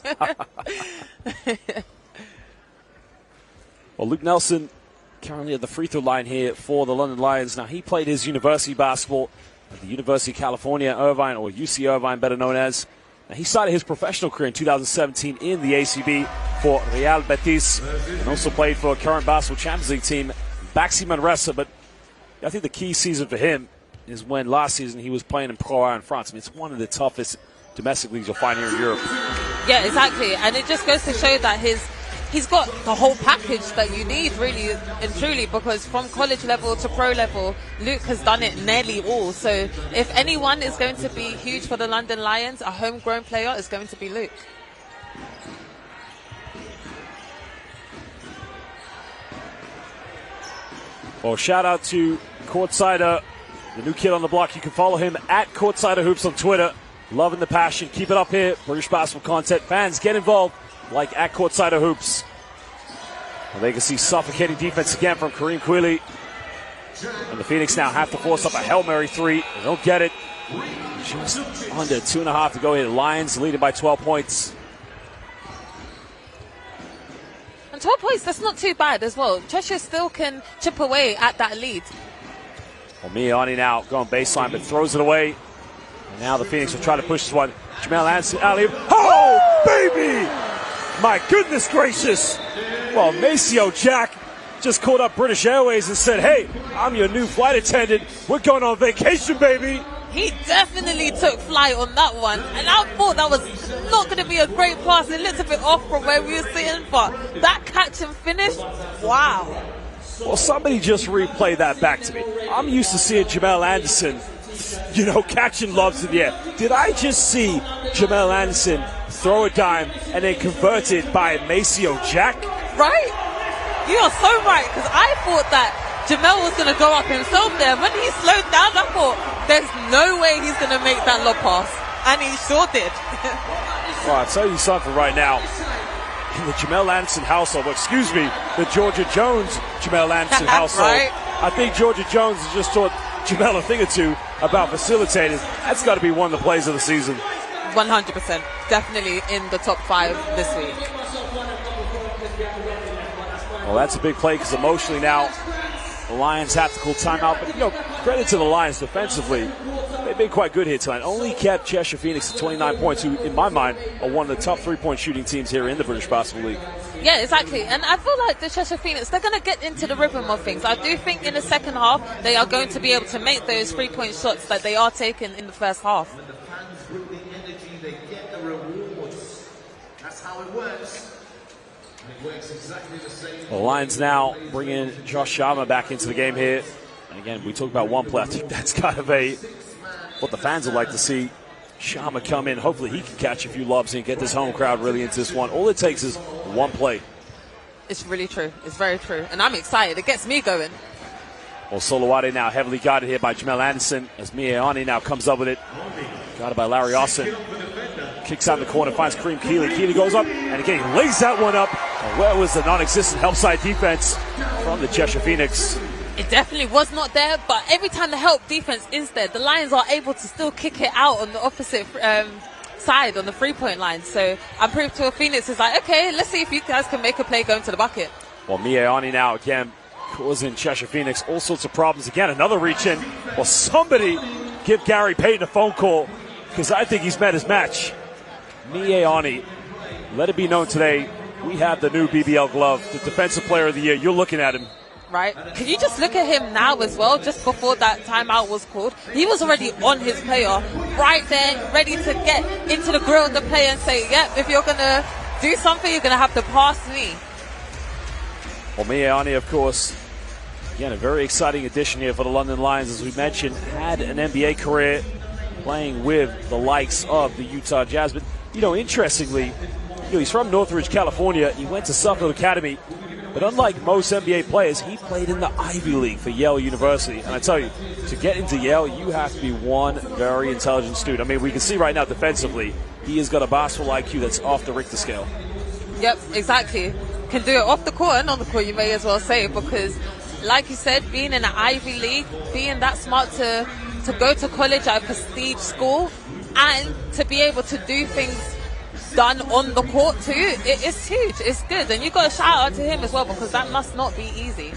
Speaker 1: Well, Luke Nelson currently at the free throw line here for the London Lions. Now, he played his university basketball at the University of California, Irvine, or UC Irvine, better known as. Now, he started his professional career in 2017 in the ACB for Real Betis, and also played for current basketball Champions League team Baxi Manresa. But I think the key season for him is when last season he was playing in Pro A in France. I mean, it's one of the toughest domestic leagues you'll find here in Europe.
Speaker 2: Yeah, exactly. And it just goes to show that he's got the whole package that you need, really and truly, because from college level to pro level, Luke has done it nearly all. So if anyone is going to be huge for the London Lions, a homegrown player is going to be Luke.
Speaker 1: Well, shout out to Courtsider, the new kid on the block. You can follow him at Courtsider Hoops on Twitter. Loving the passion. Keep it up here. British basketball content. Fans, get involved. Like at Courtsider Hoops. Well, they can see suffocating defense again from Kareem Keeley. And the Phoenix now have to force up a Hail Mary three. They don't get it. Just under 2.5 to go here. Lions leading by 12 points.
Speaker 2: And 12 points, that's not too bad as well. Cheshire still can chip away at that lead.
Speaker 1: Well, Miani now going baseline, but throws it away. And now the Phoenix will try to push this one. Jamel Anderson, alley-oop. Oh, baby! My goodness gracious. Well, Maceo Jack just called up British Airways and said, hey, I'm your new flight attendant. We're going on vacation, baby.
Speaker 2: He definitely took flight on that one. And I thought that was not going to be a great pass. It looked a bit off from where we were sitting, but that catch and finish, wow.
Speaker 1: Well, somebody just replayed that back to me. I'm used to seeing Jamel Anderson, catching lobs in the air. Did I just see Jamel Anderson throw a dime and then convert it by Maceo Jack?
Speaker 2: Right? You are so right, because I thought that Jamel was going to go up himself there. When he slowed down, I thought, there's no way he's going to make that lob pass. And he sure did.
Speaker 1: Well, I'll tell you something right now. In the Jamel Anderson household, the Georgia Jones Jamel Anderson household.
Speaker 2: Right?
Speaker 1: I think Georgia Jones has just taught Jamel a thing or two about facilitating. That's got to be one of the plays of the season.
Speaker 2: 100%. Definitely in the top 5 this week.
Speaker 1: Well, that's a big play because emotionally now the Lions have to call timeout. But, you know, credit to the Lions defensively. They've been quite good here tonight. Only kept Cheshire Phoenix to 29 points, who, in my mind, are one of the top 3-point shooting teams here in the British Basketball League.
Speaker 2: Yeah, exactly. And I feel like the Cheshire Phoenix, they're going to get into the rhythm of things. I do think in the second half, they are going to be able to make those 3-point shots that they are taking in the first half.
Speaker 3: When the fans bring the energy, they get the rewards. That's how it works. And it works exactly the same.
Speaker 1: The Lions now bring in Josh Sharma back into the game here. And again, we talked about one play. I think that's kind of what the fans would like to see. Sharma come in. Hopefully he can catch a few lobs and get this home crowd really into this one. All it takes is one play.
Speaker 2: It's really true. It's very true. And I'm excited. It gets me going.
Speaker 1: Well, Solowade now heavily guarded here by Jamel Anderson as Mieani now comes up with it. Guarded by Larry Austin. Kicks out in the corner, finds Kareem Keeley. Keeley goes up, and again, he lays that one up. And where was the non-existent help side defense from the Cheshire Phoenix?
Speaker 2: It definitely was not there, but every time the help defense is there, the Lions are able to still kick it out on the opposite side, on the 3-point line. So I'm pretty sure Phoenix is like, okay, let's see if you guys can make a play going to the bucket.
Speaker 1: Well, Mieani now again causing Cheshire Phoenix all sorts of problems. Again, another reach in. Well, somebody give Gary Payton a phone call, because I think he's met his match. Mieani, let it be known today, we have the new BBL glove, the Defensive Player of the Year. You're looking at him.
Speaker 2: Right? Can you just look at him now as well, just before that timeout was called? He was already on his player, right there, ready to get into the grill of the player and say, yep, if you're going to do something, you're going to have to pass me.
Speaker 1: Well, Mieani, of course, again, a very exciting addition here for the London Lions. As we mentioned, had an NBA career playing with the likes of the Utah Jazz. But, you know, interestingly, he's from Northridge, California. He went to Suffield Academy. But unlike most NBA players, he played in the Ivy League for Yale University. And I tell you, to get into Yale, you have to be one very intelligent student. I mean, we can see right now defensively, he has got a basketball IQ that's off the Richter scale.
Speaker 2: Yep, exactly. Can do it off the court and on the court, you may as well say, because like you said, being in the Ivy League, being that smart to go to college at a prestige school and to be able to do things done on the court too, it's huge, it's good. And you got a shout out to him as well, because that must not be easy.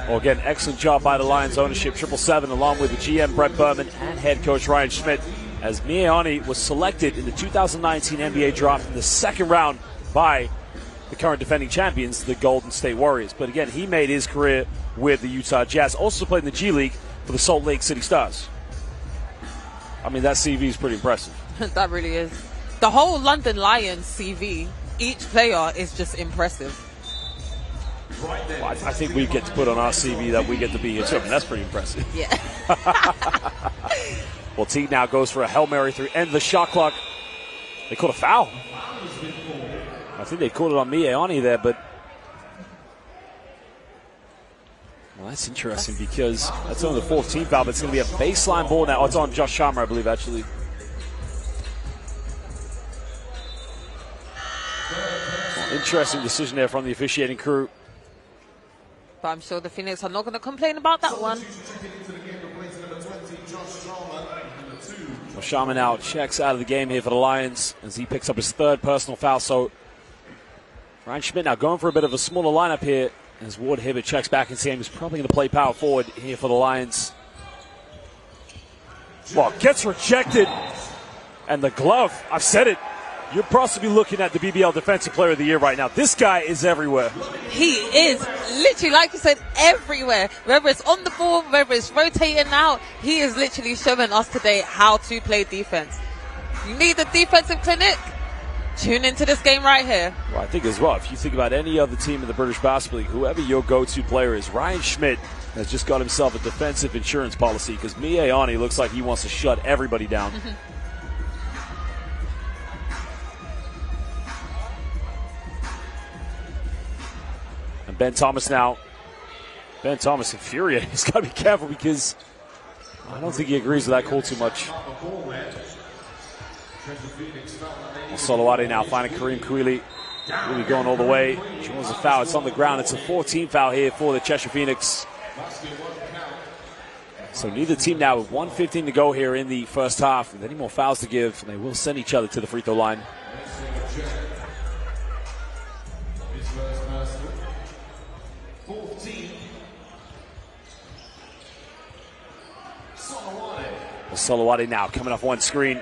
Speaker 1: Well, again, excellent job by the Lions ownership, 777, along with the GM Brett Berman and head coach Ryan Schmidt, as Mieani was selected in the 2019 NBA draft in the second round by the current defending champions, the Golden State Warriors. But again, he made his career with the Utah Jazz, also played in the G League for the Salt Lake City Stars. I mean, that CV is pretty impressive.
Speaker 2: That really is. The whole London Lions CV, each player is just impressive.
Speaker 1: Well, I think we get to put on our CV that we get to be here too. I mean, that's pretty impressive.
Speaker 2: Yeah.
Speaker 1: Well, Teague now goes for a Hail Mary through end of the shot clock. They called a foul. I think they called it on Mieani there, but well, that's interesting because that's only the 14th foul, but it's going to be a baseline ball now. Oh, it's on Josh Sharma, I believe, actually. Interesting decision there from the officiating crew.
Speaker 2: But I'm sure the Phoenix are not going to complain about that one.
Speaker 1: Well, Sharma now checks out of the game here for the Lions as he picks up his third personal foul. So Ryan Schmidt now going for a bit of a smaller lineup here as Ward Hibbert checks back and saying he's probably going to play power forward here for the Lions. Well, gets rejected. And the glove, I've said it, you're possibly looking at the BBL Defensive Player of the Year right now. This guy is everywhere.
Speaker 2: He is literally, like you said, everywhere. Whether it's on the ball, whether it's rotating out, he is literally showing us today how to play defense. You need a defensive clinic? Tune into this game right here.
Speaker 1: Well, I think as well, if you think about any other team in the British Basketball League, whoever your go-to player is, Ryan Schmidt has just got himself a defensive insurance policy because Mieani looks like he wants to shut everybody down. And Ben Thomas now. Ben Thomas infuriated. He's got to be careful because I don't think he agrees with that call too much. Solowade now finding Kareem Keeley. Really going all the way. Draws a foul. It's on the ground. It's a 14 foul here for the Cheshire Phoenix. So neither team now with 1:15 to go here in the first half. With any more fouls to give, they will send each other to the free throw line. Solowati now coming off one screen.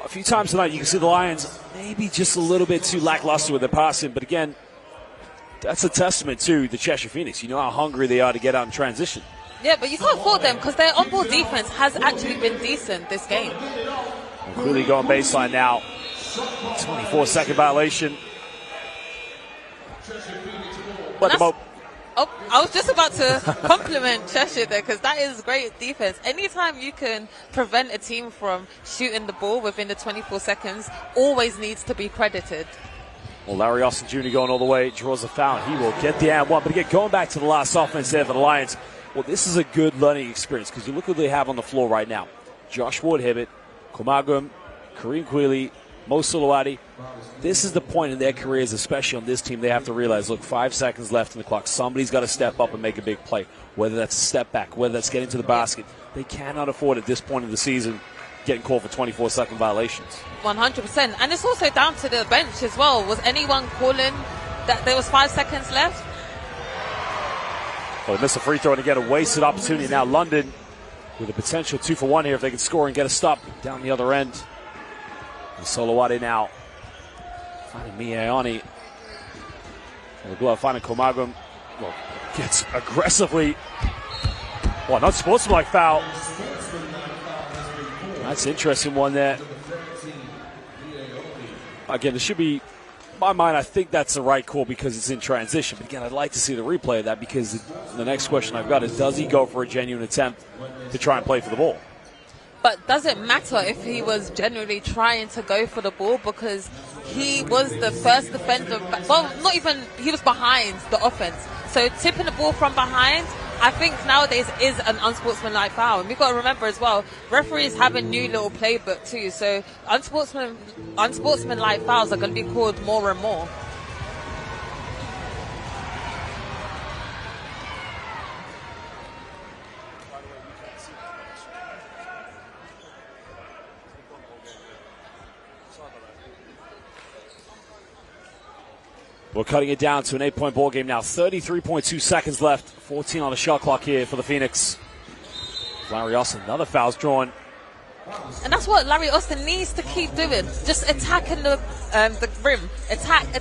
Speaker 1: A few times tonight you can see the Lions maybe just a little bit too lackluster with their passing, but again, that's a testament to the Cheshire Phoenix. You know how hungry they are to get out in transition.
Speaker 2: Yeah, but you can't fault them because their on-ball defense has actually been decent this game.
Speaker 1: And Cooley going baseline now. 24-second violation.
Speaker 2: Oh, I was just about to compliment Cheshire there because that is great defense. Anytime you can prevent a team from shooting the ball within the 24 seconds, always needs to be credited.
Speaker 1: Well, Larry Austin Jr. going all the way, draws a foul. He will get the and one. But again, going back to the last offense there for the Lions, well, this is a good learning experience because you look what they have on the floor right now. Josh Ward-Hibbett, Komagum, Kareem Quealy, Mo Solowati. This is the point in their careers, especially on this team, they have to realize, look, 5 seconds left in the clock. Somebody's got to step up and make a big play, whether that's a step back, whether that's getting to the basket. They cannot afford at this point in the season getting called for 24-second violations.
Speaker 2: 100%. And it's also down to the bench as well. Was anyone calling that there was 5 seconds left?
Speaker 1: Well, they missed a free throw and again a wasted opportunity. Now London with a potential 2-for-1 here if they can score and get a stop down the other end. And Solowati now finding Miayani. And the glove finding Komagum. Well, gets aggressively. Well, not sportsmanlike foul. That's an interesting one there. Again, there should be, in my mind, I think that's the right call because it's in transition. But again, I'd like to see the replay of that because the next question I've got is, does he go for a genuine attempt to try and play for the ball?
Speaker 2: But does it matter if he was genuinely trying to go for the ball because he was the first defender? Well, not even, he was behind the offense. So tipping the ball from behind, I think nowadays is an unsportsmanlike foul. And we've got to remember as well, referees have a new little playbook too. So unsportsmanlike fouls are going to be called more and more.
Speaker 1: We're cutting it down to an 8-point ball game now. 33.2 seconds left. 14 on the shot clock here for the Phoenix. Larry Austin, another foul's drawn.
Speaker 2: And that's what Larry Austin needs to keep doing. Just attacking the rim. Attack.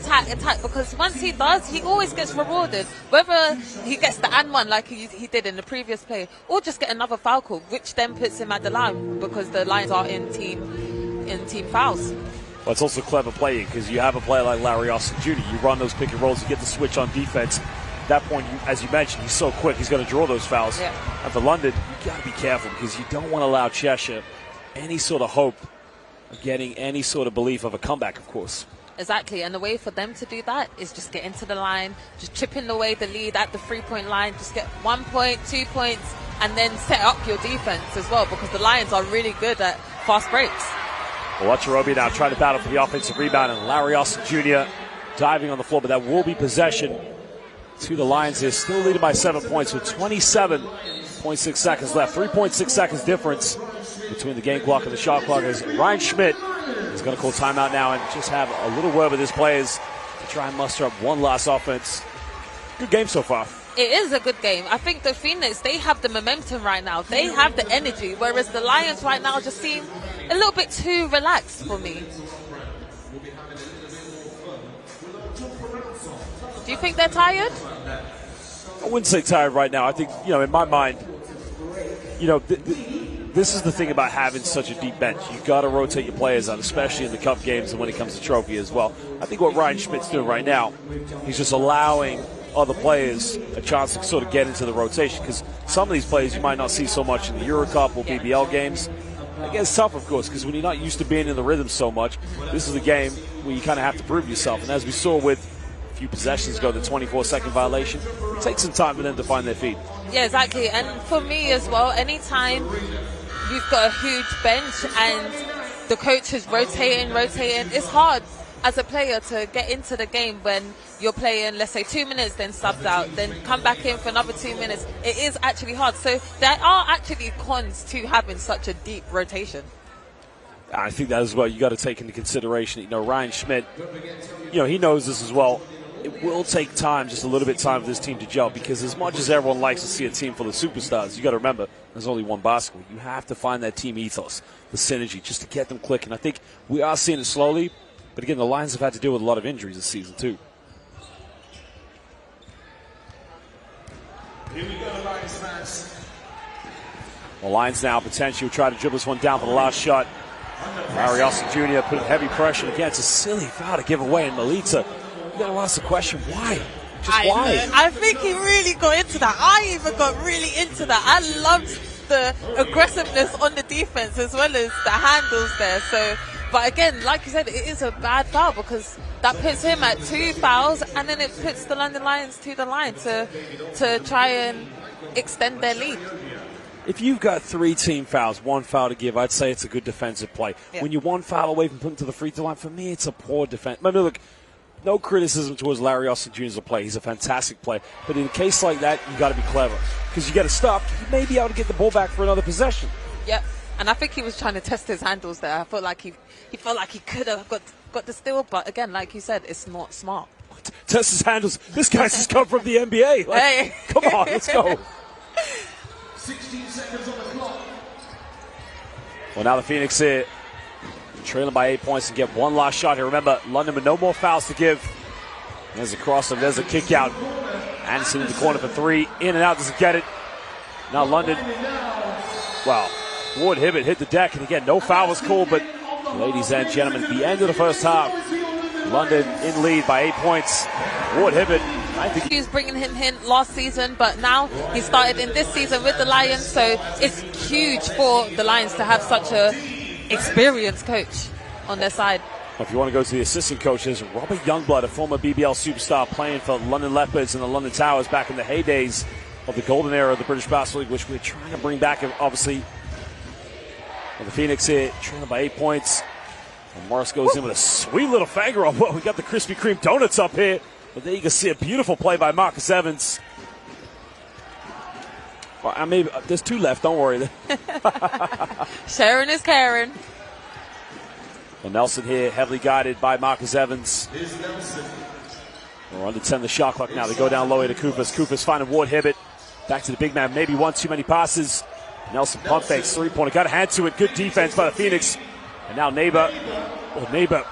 Speaker 2: Because once he does, he always gets rewarded. Whether he gets the and one like he did in the previous play, or just get another foul call, which then puts him at the line because the Lions are in team fouls.
Speaker 1: Well, it's also clever playing because you have a player like Larry Austin Jr. You run those pick and rolls, you get the switch on defense. At that point, as you mentioned, he's so quick, he's going to draw those fouls.
Speaker 2: Yeah.
Speaker 1: And for London, you got to be careful because you don't want to allow Cheshire any sort of hope of getting any sort of belief of a comeback, of course.
Speaker 2: Exactly, and the way for them to do that is just get into the line, just chipping away the lead at the 3-point line, just get 1 point, 2 points, and then set up your defense as well because the Lions are really good at fast breaks.
Speaker 1: Well, Acharobi now trying to battle for the offensive rebound, and Larry Austin Jr. diving on the floor, but that will be possession to the Lions here. Still leading by 7 points with 27.6 seconds left. 3.6 seconds difference between the game clock and the shot clock as Ryan Schmidt is going to call timeout now and just have a little word with his players to try and muster up one last offense. Good game so far.
Speaker 2: It is a good game. I think the Phoenix, they have the momentum right now. They have the energy, whereas the Lions right now just seem a little bit too relaxed for me. Do you think they're tired?
Speaker 1: I wouldn't say tired right now. I think, in my mind, this is the thing about having such a deep bench. You've got to rotate your players out, especially in the cup games and when it comes to trophy as well. I think what Ryan Schmidt's doing right now, he's just allowing other players a chance to sort of get into the rotation because some of these players you might not see so much in the Euro Cup or BBL games. It gets tough, of course, because when you're not used to being in the rhythm so much, this is a game where you kind of have to prove yourself. And as we saw with a few possessions ago, the 24-second violation, it takes some time for them to find their feet.
Speaker 2: Yeah, exactly. And for me as well, anytime you've got a huge bench and the coach is rotating, it's hard as a player to get into the game when you're playing, let's say, 2 minutes, then subbed out, then come back in for another 2 minutes. It is actually hard. So there are actually cons to having such a deep rotation.
Speaker 1: I think that as well you got to take into consideration. Ryan Schmidt, he knows this as well. it will take time, just a little bit of time for this team to gel, because as much as everyone likes to see a team full of superstars, you got to remember there's only one basketball. You have to find that team ethos, the synergy, just to get them clicking. I think we are seeing it slowly, but again, the Lions have had to deal with a lot of injuries this season too.
Speaker 3: Here we go, Lions fans.
Speaker 1: The Lions now potentially will try to dribble this one down for the last shot. Larry Austin Jr. putting heavy pressure. Again, it's a silly foul to give away. And Melita, you got to ask the question, why? Just why?
Speaker 2: I think he really got into that. I even got really into that. I loved the aggressiveness on the defense as well as the handles there. So, but again, like you said, it is a bad foul because that puts him at 2 fouls, and then it puts the London Lions to the line to try and extend their lead.
Speaker 1: If you've got 3 team fouls, 1 foul to give, I'd say it's a good defensive play.
Speaker 2: Yeah.
Speaker 1: When you're 1 foul away from putting to the free throw line, for me, it's a poor defense. I mean, look, no criticism towards Larry Austin Jr. as a player. He's a fantastic player. But in a case like that, you got to be clever because you got to stop. You may be able to get the ball back for another possession.
Speaker 2: Yep. And I think he was trying to test his handles there. I felt like he felt like he could have got the steal, but again, like you said, it's not smart.
Speaker 1: Test his handles. This guy's just come from the NBA. Like,
Speaker 2: Hey.
Speaker 1: Come on, let's go.
Speaker 3: 16 seconds on the clock.
Speaker 1: Well, now the Phoenix here, trailing by 8 points and get one last shot here. Remember, London with no more fouls to give. There's a crossover, there's a kick out. Anderson in the corner for 3, in and out, doesn't get it. Now London, well, Ward Hibbert hit the deck, and again, no foul was called, but ladies and gentlemen, at the end of the first half, London in lead by 8 points. Ward Hibbert, I think
Speaker 2: He was bringing him in last season, but now he started in this season with the Lions, so it's huge for the Lions to have such a experienced coach on their side.
Speaker 1: if you want to go to the assistant coaches, Robert Youngblood, a former BBL superstar playing for London Leopards and the London Towers back in the heydays of the golden era of the British Basketball League, which we're trying to bring back, obviously. Well, the Phoenix here, trailing by 8 points. And Morris goes in with a sweet little finger roll. Well, we got the Krispy Kreme donuts up here. But there you can see a beautiful play by Marcus Evans. Well, I mean, there's 2 left, don't worry.
Speaker 2: Sharon is caring.
Speaker 1: Well, Nelson here, heavily guided by Marcus Evans. We're under 10 the shot clock now. They go down low here to Kufas. Kufas finding Ward Hibbert. Back to the big man. Maybe one too many passes. Nelson pump fakes, 3-pointer. Got a hand to it. Good defense by the Phoenix. And now Neighbor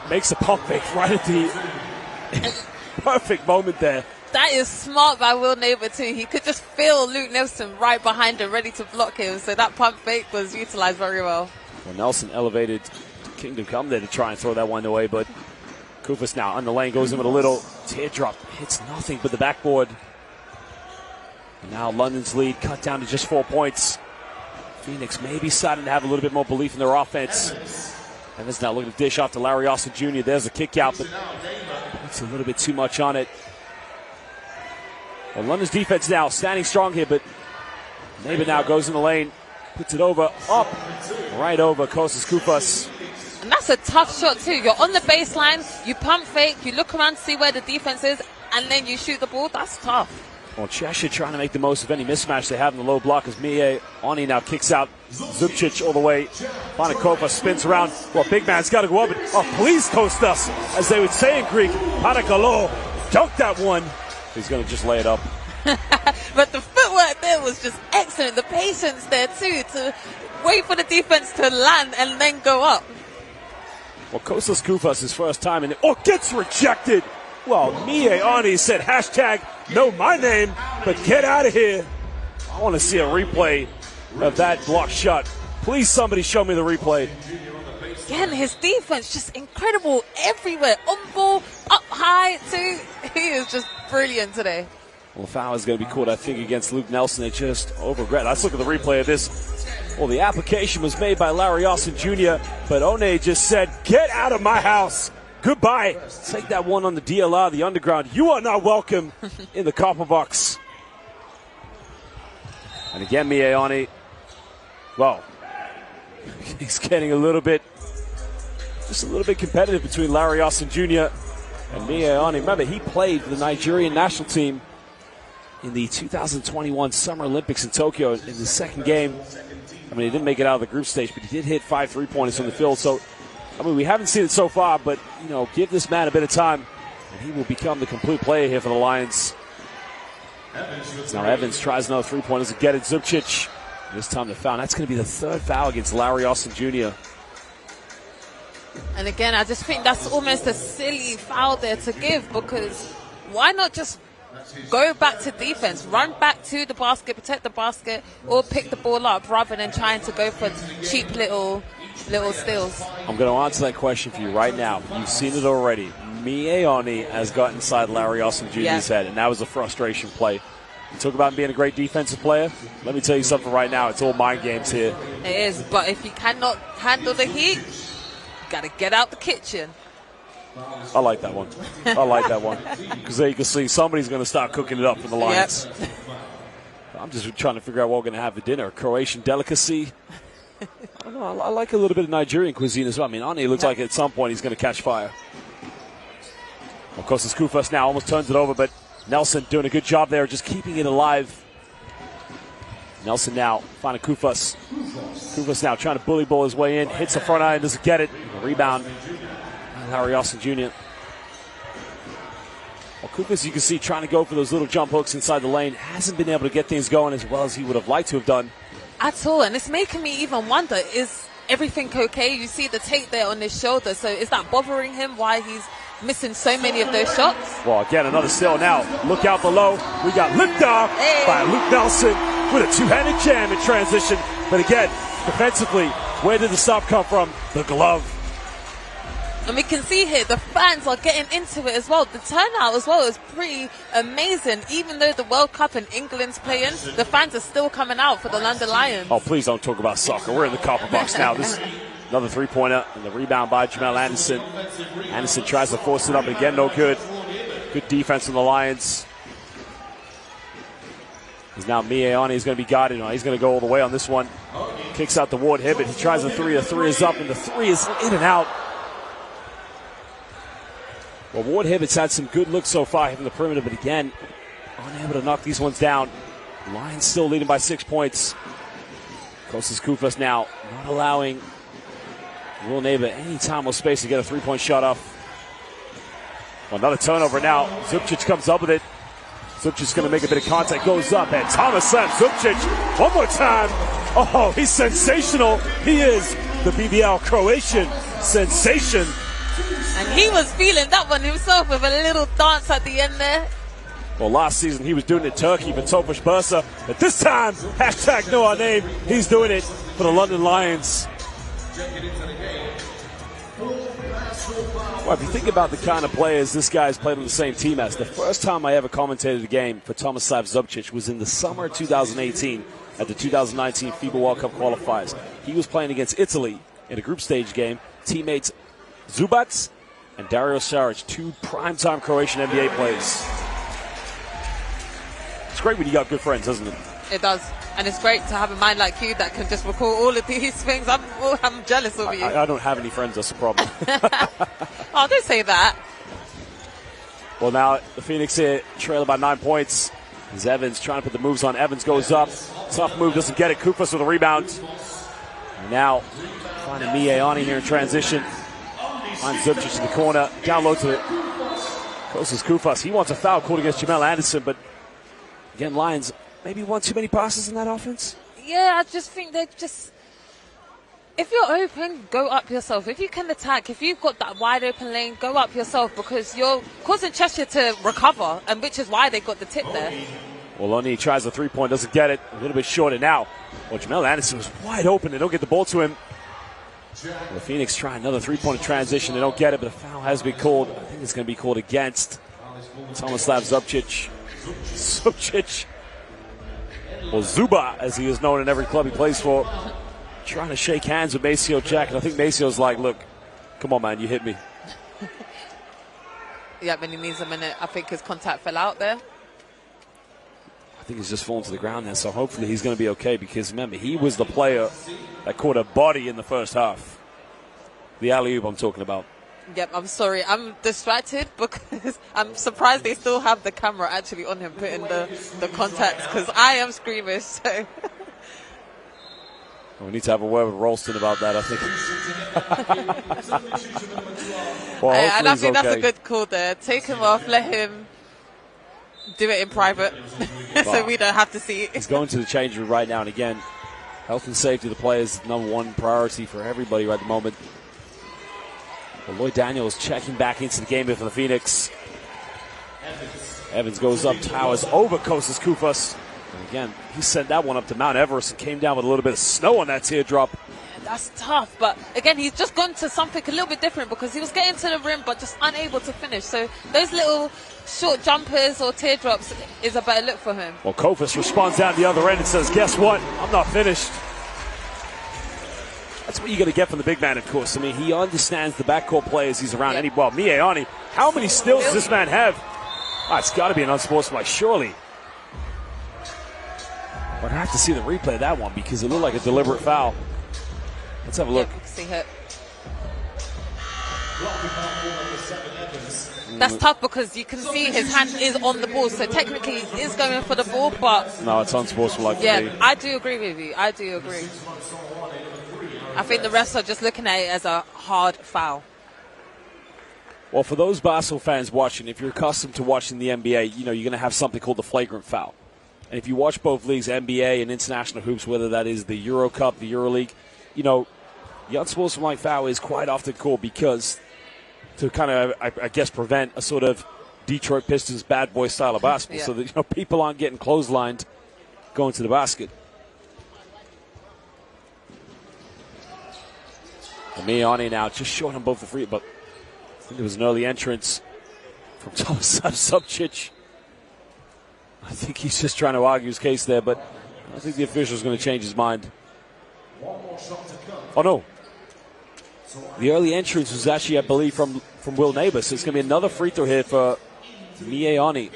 Speaker 1: makes a pump fake right at the perfect moment there.
Speaker 2: That is smart by Will Neighbor too. He could just feel Luke Nelson right behind him, ready to block him. So that pump fake was utilized very well.
Speaker 1: Well, Nelson elevated Kingdom come there to try and throw that one away, but Kufas now on the lane goes in with a little teardrop. Hits nothing but the backboard. And now London's lead cut down to just 4 points. Phoenix maybe starting to have a little bit more belief in their offense. Evans now looking to dish off to Larry Austin Jr. There's a kick out, but it's a little bit too much on it. Well, London's defense now standing strong here, but Neighbor now goes in the lane, puts it over, up, right over Kostas Kufas.
Speaker 2: And that's a tough shot too. You're on the baseline, you pump fake, you look around to see where the defense is, and then you shoot the ball. That's tough.
Speaker 1: Well, Cheshire trying to make the most of any mismatch they have in the low block as Mie Oni now kicks out Zubcic all the way. Panakova spins around. Well, big man's got to go up and, please Kostas, as they would say in Greek. Panakalo dunked that one. He's going to just lay it up.
Speaker 2: But the footwork there was just excellent. The patience there too, to wait for the defense to land and then go up.
Speaker 1: Well, Kostas Kufas, his first time, and gets rejected. Well, Mie Ani said, #know my name, but get out of here. I want to see a replay of that block shot. Please, somebody show me the replay.
Speaker 2: Again, his defense just incredible everywhere. On ball, up high too. He is just brilliant today.
Speaker 1: Well, the foul is going to be called, I think, against Luke Nelson. They just overregret. Let's look at the replay of this. Well, the application was made by Larry Austin Jr., but One just said, get out of my house. Goodbye. Take that one on the DLR, the underground. You are not welcome in the copper box. And again, Mie Ani. Well, he's getting just a little bit competitive between Larry Austin Jr. and Mie Ani. Remember, he played for the Nigerian national team in the 2021 Summer Olympics in Tokyo in the second game. I mean, he didn't make it out of the group stage, but he did hit 5 3-pointers from the field. So, I mean, we haven't seen it so far, but, give this man a bit of time. And he will become the complete player here for the Lions. Now Evans tries another three-pointer to get it. Zubcic, this time the foul. That's going to be the third foul against Larry Austin Jr.
Speaker 2: And again, I just think that's almost a silly foul there to give, because why not just go back to defense, run back to the basket, protect the basket, or pick the ball up rather than trying to go for cheap little steals. I'm
Speaker 1: going to answer that question for you right now. You've seen it already. Miaoni has got inside Larry Austin Jr.'s head, and that was a frustration play. You talk about being a great defensive player. Let me tell you something right now. It's all mind games here.
Speaker 2: It is, but if you cannot handle the heat, you got to get out the kitchen.
Speaker 1: I like that one. I like that one. Because there you can see somebody's going to start cooking it up for the Lions.
Speaker 2: Yep.
Speaker 1: I'm just trying to figure out what we're going to have for dinner. Croatian delicacy. I don't know. I like a little bit of Nigerian cuisine as well. I mean, Ani looks like at some point he's going to catch fire. Of course, it's Kufas now. Almost turns it over, but Nelson doing a good job there, just keeping it alive. Nelson now finding Kufas. Kufas now trying to bully ball his way in. Hits the front iron, doesn't get it. A rebound. Larry Austin Jr. Well, Kufas, you can see, trying to go for those little jump hooks inside the lane. Hasn't been able to get things going as well as he would have liked to have done.
Speaker 2: At all, and it's making me even wonder, is everything okay? You see the tape there on his shoulder, so is that bothering him, why he's missing so many of those shots?
Speaker 1: Well, again, another steal now. Look out below. We got lift off by Luke Nelson with a two-handed jam in transition. But again, defensively, where did the stop come from? The glove.
Speaker 2: And we can see here the fans are getting into it as well. The turnout as well is pretty amazing. Even though the World Cup in England's playing, the fans are still coming out for the London Lions.
Speaker 1: Oh, please don't talk about soccer. We're in the copper box now. This is another three-pointer, and the rebound by Jamel Anderson. Anderson tries to force it up, again, no good. Good defense from the Lions. Because now Miaoni is going to be guarded. He's going to go all the way on this one. Kicks out to Ward Hibbert. He tries the three. The three is up, and the three is in and out. Well, Ward Hibbert's had some good looks so far from the perimeter, but again, unable to knock these ones down. Lions still leading by 6 points. Kostas Kufas now not allowing Will Neighbor any time or space to get a three-point shot off. Well, another turnover now. Zubcic comes up with it. Zubcic's going to make a bit of contact, goes up, and Thomas Sam Zubcic one more time. Oh, he's sensational. He is the BBL Croatian sensation.
Speaker 2: And he was feeling that one himself with a little dance at the end there.
Speaker 1: Well, last season he was doing it in Turkey for Tofaş Bursa. But this time, hashtag know our name, he's doing it for the London Lions. Well, if you think about the kind of players this guy's played on the same team as, the first time I ever commentated a game for Tomislav Zubcic was in the summer of 2018 at the 2019 FIBA World Cup qualifiers. He was playing against Italy in a group stage game. Teammates Zubac and Dario Saric, two primetime Croatian NBA players. It's great when you got good friends, doesn't it?
Speaker 2: It does. And it's great to have a man like you that can just recall all of these things. I'm jealous of you.
Speaker 1: I don't have any friends, that's the problem.
Speaker 2: Oh, don't say that.
Speaker 1: Well, now the Phoenix here trail by 9 points. As Evans trying to put the moves on. Evans goes up. Tough move, doesn't get it. Kufas with a rebound. And now finding Miaoni here in transition. Finds Zubcic in the corner. Down low to it. Kostas Kufas. He wants a foul called against Jamel Anderson, but again, Lions maybe one too many passes in that offense.
Speaker 2: Yeah, I just think they're just... If you're open, go up yourself. If you can attack, if you've got that wide open lane, go up yourself, because you're causing Cheshire to recover, and which is why they got the tip there.
Speaker 1: Well, Oni tries the three-point, doesn't get it. A little bit shorter now. Well, Jamel Anderson was wide open. They don't get the ball to him. The Phoenix try another three-point transition. They don't get it, but a foul has been called. I think it's going to be called against Tomislav Zubcic. Zubcic. Well, Zuba, as he is known in every club he plays for, trying to shake hands with Maceo Jack. And I think Maceo's like, look, come on, man, you hit me.
Speaker 2: Yeah, but he needs a minute. I think his contact fell out there.
Speaker 1: I think he's just fallen to the ground there, so hopefully he's going to be okay, because remember, he was the player that caught a body in the first half. The alley-oop I'm talking about.
Speaker 2: Yep, I'm sorry. I'm distracted because I'm surprised they still have the camera actually on him putting the contacts, because I am squeamish. So.
Speaker 1: We need to have a word with Ralston about that, I think. Well,
Speaker 2: And I think
Speaker 1: okay.
Speaker 2: that's a good call there. Take him off, let him do it in private so we don't have to see it.
Speaker 1: He's going to the change room right now, and again, health and safety of the players is #1 priority for everybody right at the moment. Well, Lloyd Daniels checking back into the game here for the Phoenix. Evans goes up, towers over Kostas Koufos. And again, he sent that one up to Mount Everest and came down with a little bit of snow on that teardrop.
Speaker 2: That's tough, but again, he's just gone to something a little bit different because he was getting to the rim but just unable to finish. So those little short jumpers or teardrops is a better look for him.
Speaker 1: Well, Koufos responds down the other end and says, guess what? I'm not finished. That's what you're going to get from the big man, of course. I mean, he understands the backcourt players he's around.
Speaker 2: Yeah.
Speaker 1: Well, Miyeoni, how many steals does this man have? It's got to be an unsportsmanlike, surely. But I have to see the replay of that one because it looked like a deliberate foul. Let's have a look.
Speaker 2: Yeah, we can see it. That's tough because you can see his hand is on the ball, so technically he is going for the ball, but...
Speaker 1: No, it's unsportsmanlike.
Speaker 2: Yeah, I do agree with you. I do agree. I think the refs are just looking at it as a hard foul.
Speaker 1: Well, for those basketball fans watching, if you're accustomed to watching the NBA, you know, you're going to have something called the flagrant foul. And if you watch both leagues, NBA and international hoops, whether that is the Euro Cup, the EuroLeague, you know, the unsportsmanlike foul is quite often called because to kind of, I guess, prevent a sort of Detroit Pistons bad boy style of basketball,
Speaker 2: Yeah.
Speaker 1: so that, you know, people aren't getting clotheslined going to the basket. Miyeoni now just short on both the free, but I think there was an early entrance from Thomas Subcic. I think he's just trying to argue his case there, but I don't think the official's going to change his mind. Oh, no. The early entrance was actually, I believe, from Will Neighbor, so it's going to be another free throw here for Miyeoni.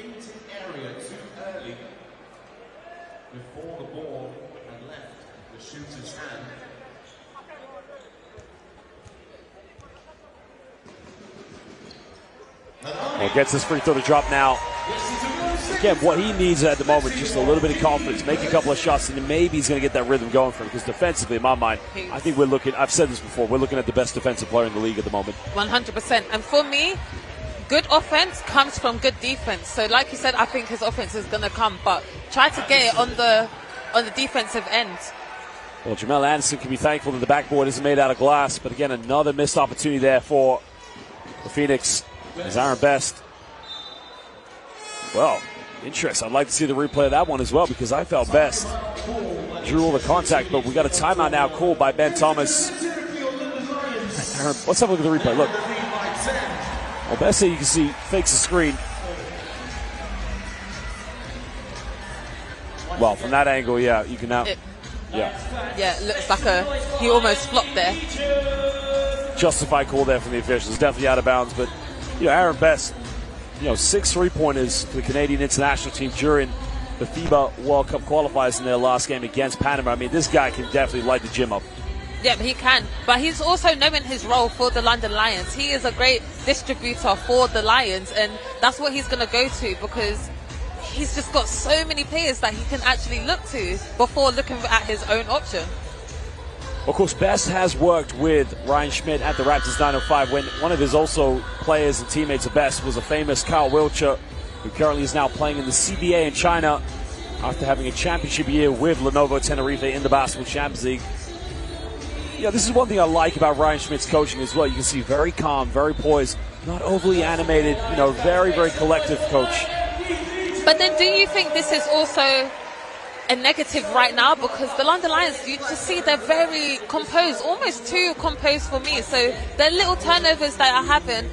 Speaker 1: Well, gets his free throw to drop now. Again, what he needs at the moment, just a little bit of confidence, make a couple of shots, and then maybe he's going to get that rhythm going for him. Because defensively, in my mind, I think we're looking, I've said this before, we're looking at the best defensive player in the league at the moment.
Speaker 2: 100%. And for me, good offense comes from good defense. So like you said, I think his offense is going to come, but try to get it on the defensive end.
Speaker 1: Well, Jamel Anderson can be thankful that the backboard isn't made out of glass, but again, another missed opportunity there for the Phoenix. As Aaron Best. Well, interesting. I'd like to see the replay of that one as well because I felt Best drew all the contact, but we got a timeout now called by Ben Thomas. Let's have a look at the replay. Look. Well, Best, you can see, fakes the screen. Well, from that angle, yeah, you can now.
Speaker 2: Yeah, it looks like he almost flopped there.
Speaker 1: Justified call there from the officials. Definitely out of bounds, but you know, Aaron Best, you know, 6 3-pointers for the Canadian international team during the FIBA World Cup qualifiers in their last game against Panama. I mean, this guy can definitely light the gym up.
Speaker 2: Yeah, he can. But he's also knowing his role for the London Lions. He is a great distributor for the Lions, and that's what he's going to go to because he's just got so many players that he can actually look to before looking at his own option.
Speaker 1: Of course, Best has worked with Ryan Schmidt at the Raptors 905 when one of his also players and teammates of Best was a famous Kyle Wiltshire, who currently is now playing in the CBA in China after having a championship year with Lenovo Tenerife in the Basketball Champions League. Yeah, this is one thing I like about Ryan Schmidt's coaching as well. You can see very calm, very poised, not overly animated, you know, very, very collective coach.
Speaker 2: But then do you think this is also a negative right now because the London Lions, you just see they're very composed, almost too composed for me. So their little turnovers that are happening,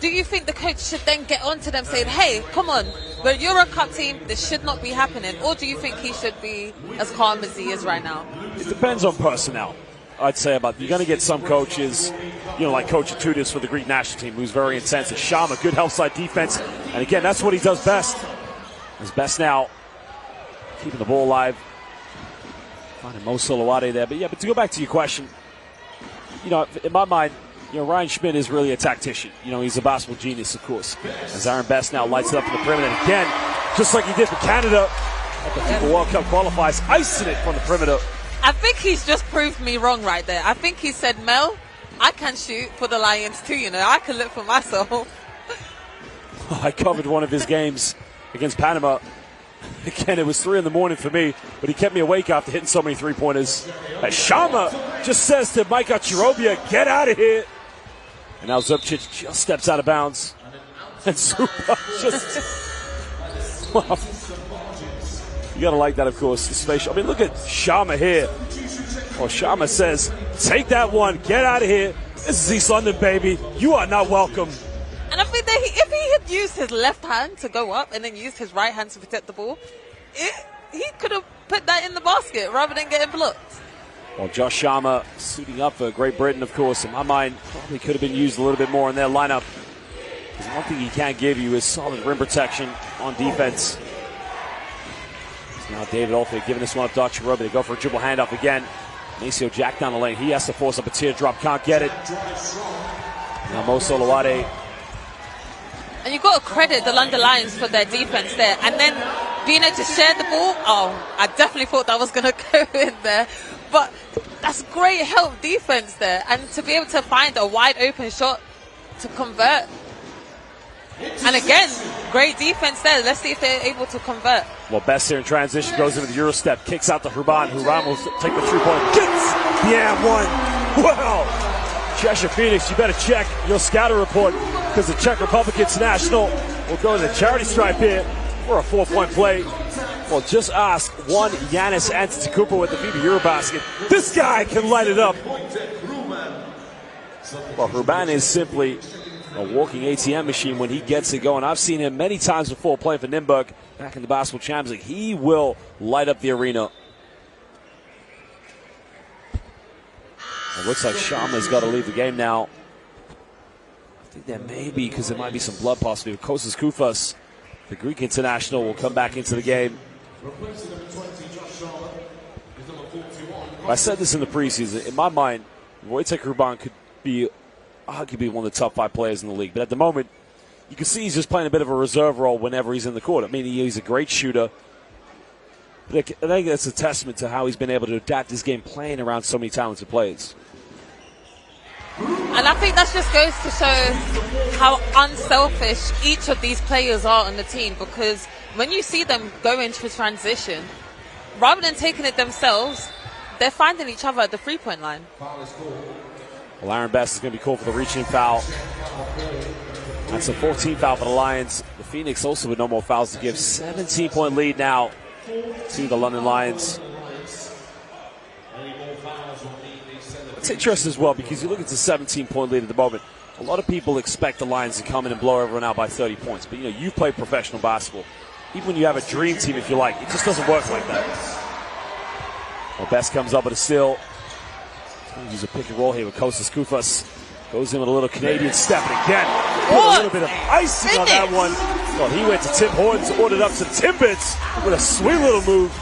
Speaker 2: do you think the coach should then get onto them saying, hey, come on, we're a Euro Cup team, this should not be happening? Or do you think he should be as calm as he is right now?
Speaker 1: It depends on personnel. I'd say about you're going to get some coaches, you know, like Coach Atudis for the Greek national team, who's very intense. And Shama, good help side defense. And again, that's what he does best. His best now. Keeping the ball alive. Finding Mo Solowade there. But yeah, but to go back to your question, you know, in my mind, you know, Ryan Schmidt is really a tactician. You know, he's a basketball genius, of course. As Aaron Best now lights it up in the perimeter. And again, just like he did for Canada at the FIBA World Cup qualifiers, icing it from the perimeter.
Speaker 2: I think he's just proved me wrong right there. I think he said, Mel, I can shoot for the Lions too, you know. I can look for myself.
Speaker 1: I covered one of his games against Panama. Again, it was 3 in the morning for me, but he kept me awake after hitting so many three-pointers. As Shama just says to Micah Chirobia, get out of here. And now Zubcic just steps out of bounds. And Super just... Wow. You got to like that, of course. The spatial. I mean, look at Shama here. Well, Shama says, take that one, get out of here. This is East London, baby. You are not welcome.
Speaker 2: And I think that if he had used his left hand to go up and then used his right hand to protect the ball, he could have put that in the basket rather than getting blocked.
Speaker 1: Well, Josh Shama suiting up for Great Britain, of course. In my mind, probably could have been used a little bit more in their lineup. Because one thing he can't give you is solid rim protection on defense. So now David Olford giving this one up to Chirobia. They go for a dribble handoff again. Maceo Jack down the lane. He has to force up a teardrop. Can't get it. Now Mo Solowade.
Speaker 2: And you've got to credit the London Lions for their defense there. And then being able to share the ball, oh, I definitely thought that was going to go in there. But that's great help defense there. And to be able to find a wide open shot to convert. And again, great defense there. Let's see if they're able to convert.
Speaker 1: Well, Best here in transition goes into the Euro step, kicks out to Hurban. Hurban will take the 3-point. Gets the one. Wow. Cheshire Phoenix, you better check your scouter report because the Czech Republic International will go to the charity stripe here for a 4-point play. Well, just ask one Giannis Antetokounmpo with the FIBA Eurobasket. This guy can light it up. Well, Hurban is simply a walking ATM machine when he gets it going. I've seen him many times before playing for Nymburk back in the Basketball Champions League. He will light up the arena. It looks like Shama's got to leave the game now. I think that may be because there might be some blood possibly. Kostas Koufas, the Greek international, will come back into the game. I said this in the preseason. In my mind, Wojtek Hurban could be arguably one of the top 5 players in the league. But at the moment, you can see he's just playing a bit of a reserve role whenever he's in the court. I mean, he's a great shooter. But I think that's a testament to how he's been able to adapt his game playing around so many talented players.
Speaker 2: And I think that just goes to show how unselfish each of these players are on the team, because when you see them go into transition, rather than taking it themselves, they're finding each other at the 3-point line.
Speaker 1: Well, Aaron Best is going to be called for the reaching foul. That's a 14th foul for the Lions. The Phoenix also with no more fouls to give. 17-point lead now to the London Lions. It's interesting as well because you look at the 17-point lead at the moment. A lot of people expect the Lions to come in and blow everyone out by 30 points. But, you know, you play professional basketball. Even when you have a dream team, if you like, it just doesn't work like that. Well, Best comes up with a steal. Use a pick and roll here with Kostas Koufas. Goes in with a little Canadian step. And again, put a little bit of icing on that one. Well, he went to Tim Hortons, ordered up some Timbits with a sweet little move.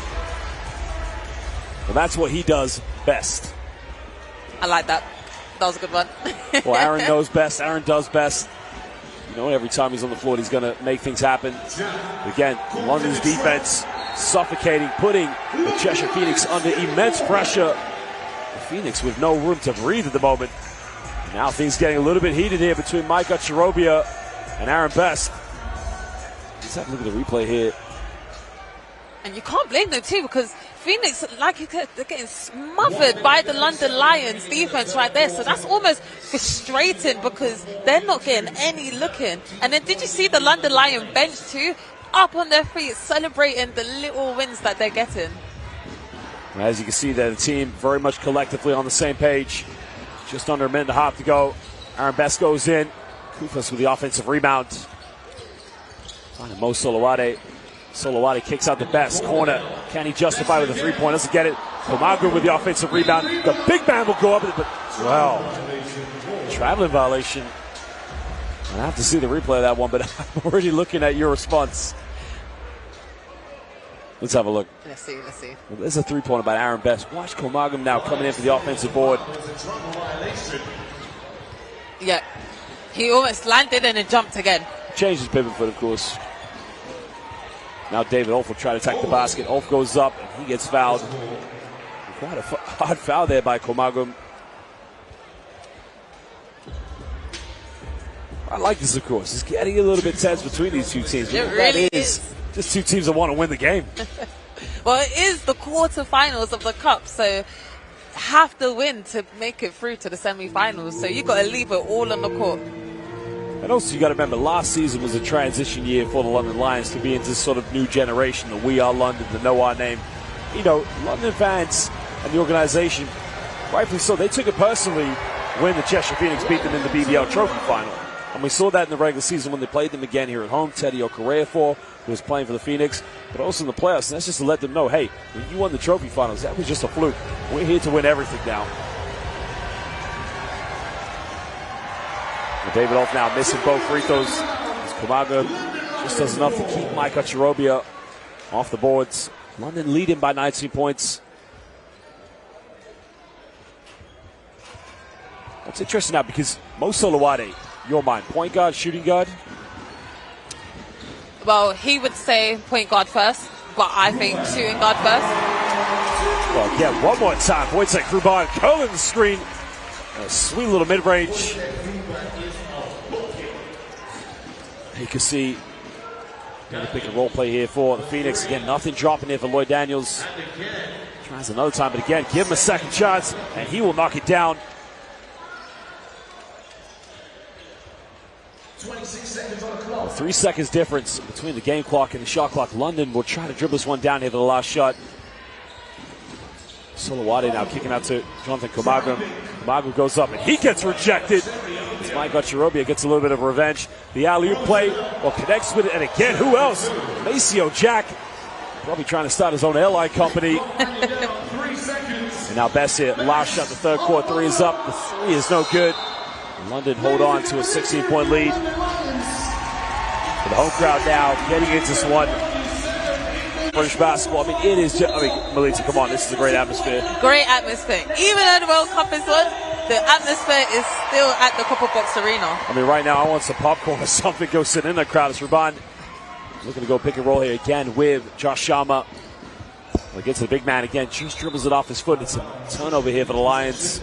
Speaker 1: And that's what he does best.
Speaker 2: I like that. That was a good one.
Speaker 1: Well, Aaron knows best. Aaron does best. You know, every time he's on the floor, he's going to make things happen. Again, London's defense suffocating, putting the Cheshire Phoenix under immense pressure. The Phoenix with no room to breathe at the moment. Now things getting a little bit heated here between Micah Chirobia and Aaron Best. Let's have a look at the replay here.
Speaker 2: And you can't blame them too, because Phoenix, like you said, they're getting smothered by the London Lions defense right there. So that's almost frustrating because they're not getting any look in. And then did you see the London Lion bench too? Up on their feet, celebrating the little wins that they're getting.
Speaker 1: As you can see there, the team very much collectively on the same page. Just under a minute and a half to go. Aaron Best goes in. Koufas with the offensive rebound. Finding Mo Solowade. Solowade kicks out the Best corner. Can he justify with a 3-point? Doesn't get it. Komagu with the offensive rebound. The big man will go up, but well, traveling violation. I have to see the replay of that one, but I'm already looking at your response. Let's have a look.
Speaker 2: Let's see.
Speaker 1: Well, there's a 3-pointer by Aaron Best. Watch Komagum now coming in for the offensive board.
Speaker 2: Yeah. He almost landed and then jumped again.
Speaker 1: Changed his pivot foot, of course. Now David Olf will try to attack the basket. Olf goes up, and he gets fouled. Quite a hard foul there by Komagum. I like this, of course. It's getting a little bit tense between these two teams.
Speaker 2: It really is.
Speaker 1: Just two teams that want to win the game.
Speaker 2: Well, it is the quarterfinals of the cup, so have to win to make it through to the semi-finals. So you got to leave it all on the court.
Speaker 1: And also, you got to remember, last season was a transition year for the London Lions to be into this sort of new generation, the We Are London, the Know Our Name. You know, London fans and the organization, rightfully so, they took it personally when the Cheshire Phoenix beat them in the BBL Trophy Final. And we saw that in the regular season when they played them again here at home. Teddy Okorafor, who was playing for the Phoenix, but also in the playoffs. And that's just to let them know, hey, when you won the trophy finals, that was just a fluke. We're here to win everything now. And David Olf now missing both free throws. As Komagum just does enough to keep Mike Achirobia off the boards. London leading by 19 points. That's interesting now because Mo Solowade, your mind, point guard, shooting guard?
Speaker 2: Well, he would say point guard first, but I think shooting guard first.
Speaker 1: Well, again, one more time. Wojtek Ruban curling the screen. A sweet little mid-range. You can see another pick and roll play here for the Phoenix. Again, nothing dropping here for Lloyd Daniels. Tries another time, but again, give him a second chance, and he will knock it down.
Speaker 3: 26 seconds on the clock.
Speaker 1: 3 seconds difference between the game clock and the shot clock. London will try to dribble this one down here for the last shot. Solowade now kicking out to Jonathan Komagum. Komagum goes up and he gets rejected. As Mike Achirobia gets a little bit of revenge. The alley-oop play connects with it, and again, who else? Maceo Jack, probably trying to start his own airline company. And now Bess here, last shot, the third quarter, three is up. The three is no good. London hold on to a 16-point lead. For the home crowd now getting into this one. British basketball, I mean, it is just, Melita, come on, this is a great atmosphere.
Speaker 2: Great atmosphere. Even though the World Cup is on, the atmosphere is still at the Copper Box Arena.
Speaker 1: I mean, right now, I want some popcorn or something. Go sit in the crowd. It's Ruban looking to go pick and roll here again with Josh Sharma. Well, gets to the big man again. Juice dribbles it off his foot. It's a turnover here for the Lions.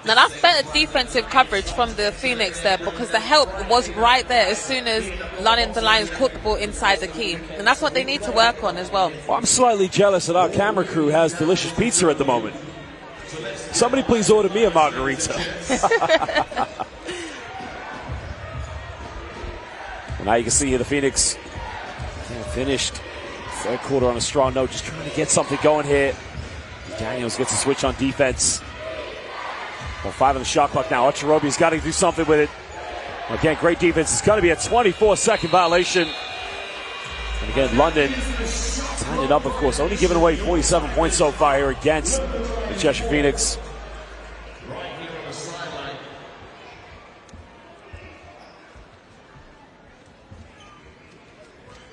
Speaker 2: Now that's better defensive coverage from the Phoenix there, because the help was right there as soon as the Lions caught the ball inside the key. And that's what they need to work on as well.
Speaker 1: Well, I'm slightly jealous that our camera crew has delicious pizza at the moment. Somebody please order me a margarita. Well, now you can see here the Phoenix finished third quarter on a strong note, just trying to get something going here. Daniels gets a switch on defense. Well, 5 on the shot clock now. Achirobia's got to do something with it. Again, great defense. It's going to be a 24-second violation. And again, London tying it up, of course. Only giving away 47 points so far here against the Cheshire Phoenix.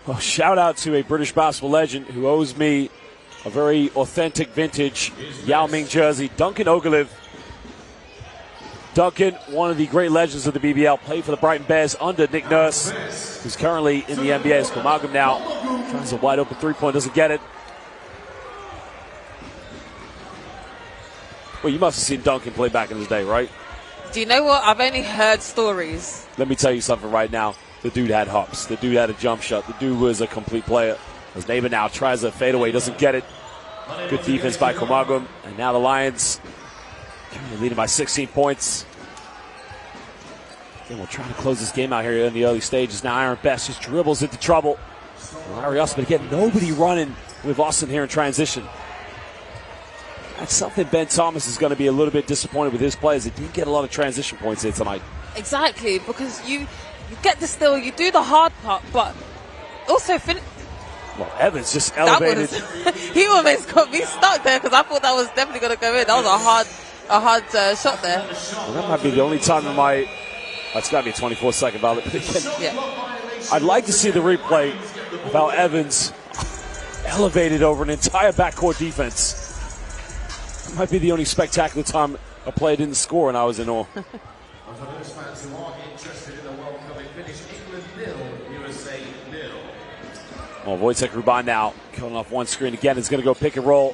Speaker 1: Well, shout out to a British basketball legend who owes me a very authentic vintage Yao Ming jersey, Duncan Ogilvie. Duncan, one of the great legends of the BBL, played for the Brighton Bears under Nick Nurse, who's currently in the NBA. As Komagum now tries a wide open three-point, doesn't get it. Well, you must have seen Duncan play back in his day, right?
Speaker 2: Do you know what? I've only heard stories.
Speaker 1: Let me tell you something right now. The dude had hops. The dude had a jump shot. The dude was a complete player. His neighbor now tries a fadeaway, doesn't get it. Good defense by Komagum. And now the Lions leading by 16 points. Again, we're trying to close this game out here in the early stages. Now Aaron Best just dribbles into trouble. Larry Austin, but again, nobody running with Austin here in transition. That's something Ben Thomas is going to be a little bit disappointed with his players. They didn't get a lot of transition points here tonight.
Speaker 2: Exactly, because you get the steal, you do the hard part, but also finish.
Speaker 1: Well, Evans just elevated.
Speaker 2: He almost got me stuck there because I thought that was definitely going to go in. That was a hard shot there.
Speaker 1: Well, that might be the only time in my. It's got to be a 24-second violation.
Speaker 2: Yeah.
Speaker 1: I'd like to see the replay of how Evans elevated over an entire backcourt defense. That might be the only spectacular time a player didn't score and I was in awe.
Speaker 3: And for those fans who are interested in the World Cup, it finished England 0, USA 0.
Speaker 1: Well, Wojtek Ruban now coming off one screen again. Is going to go pick and roll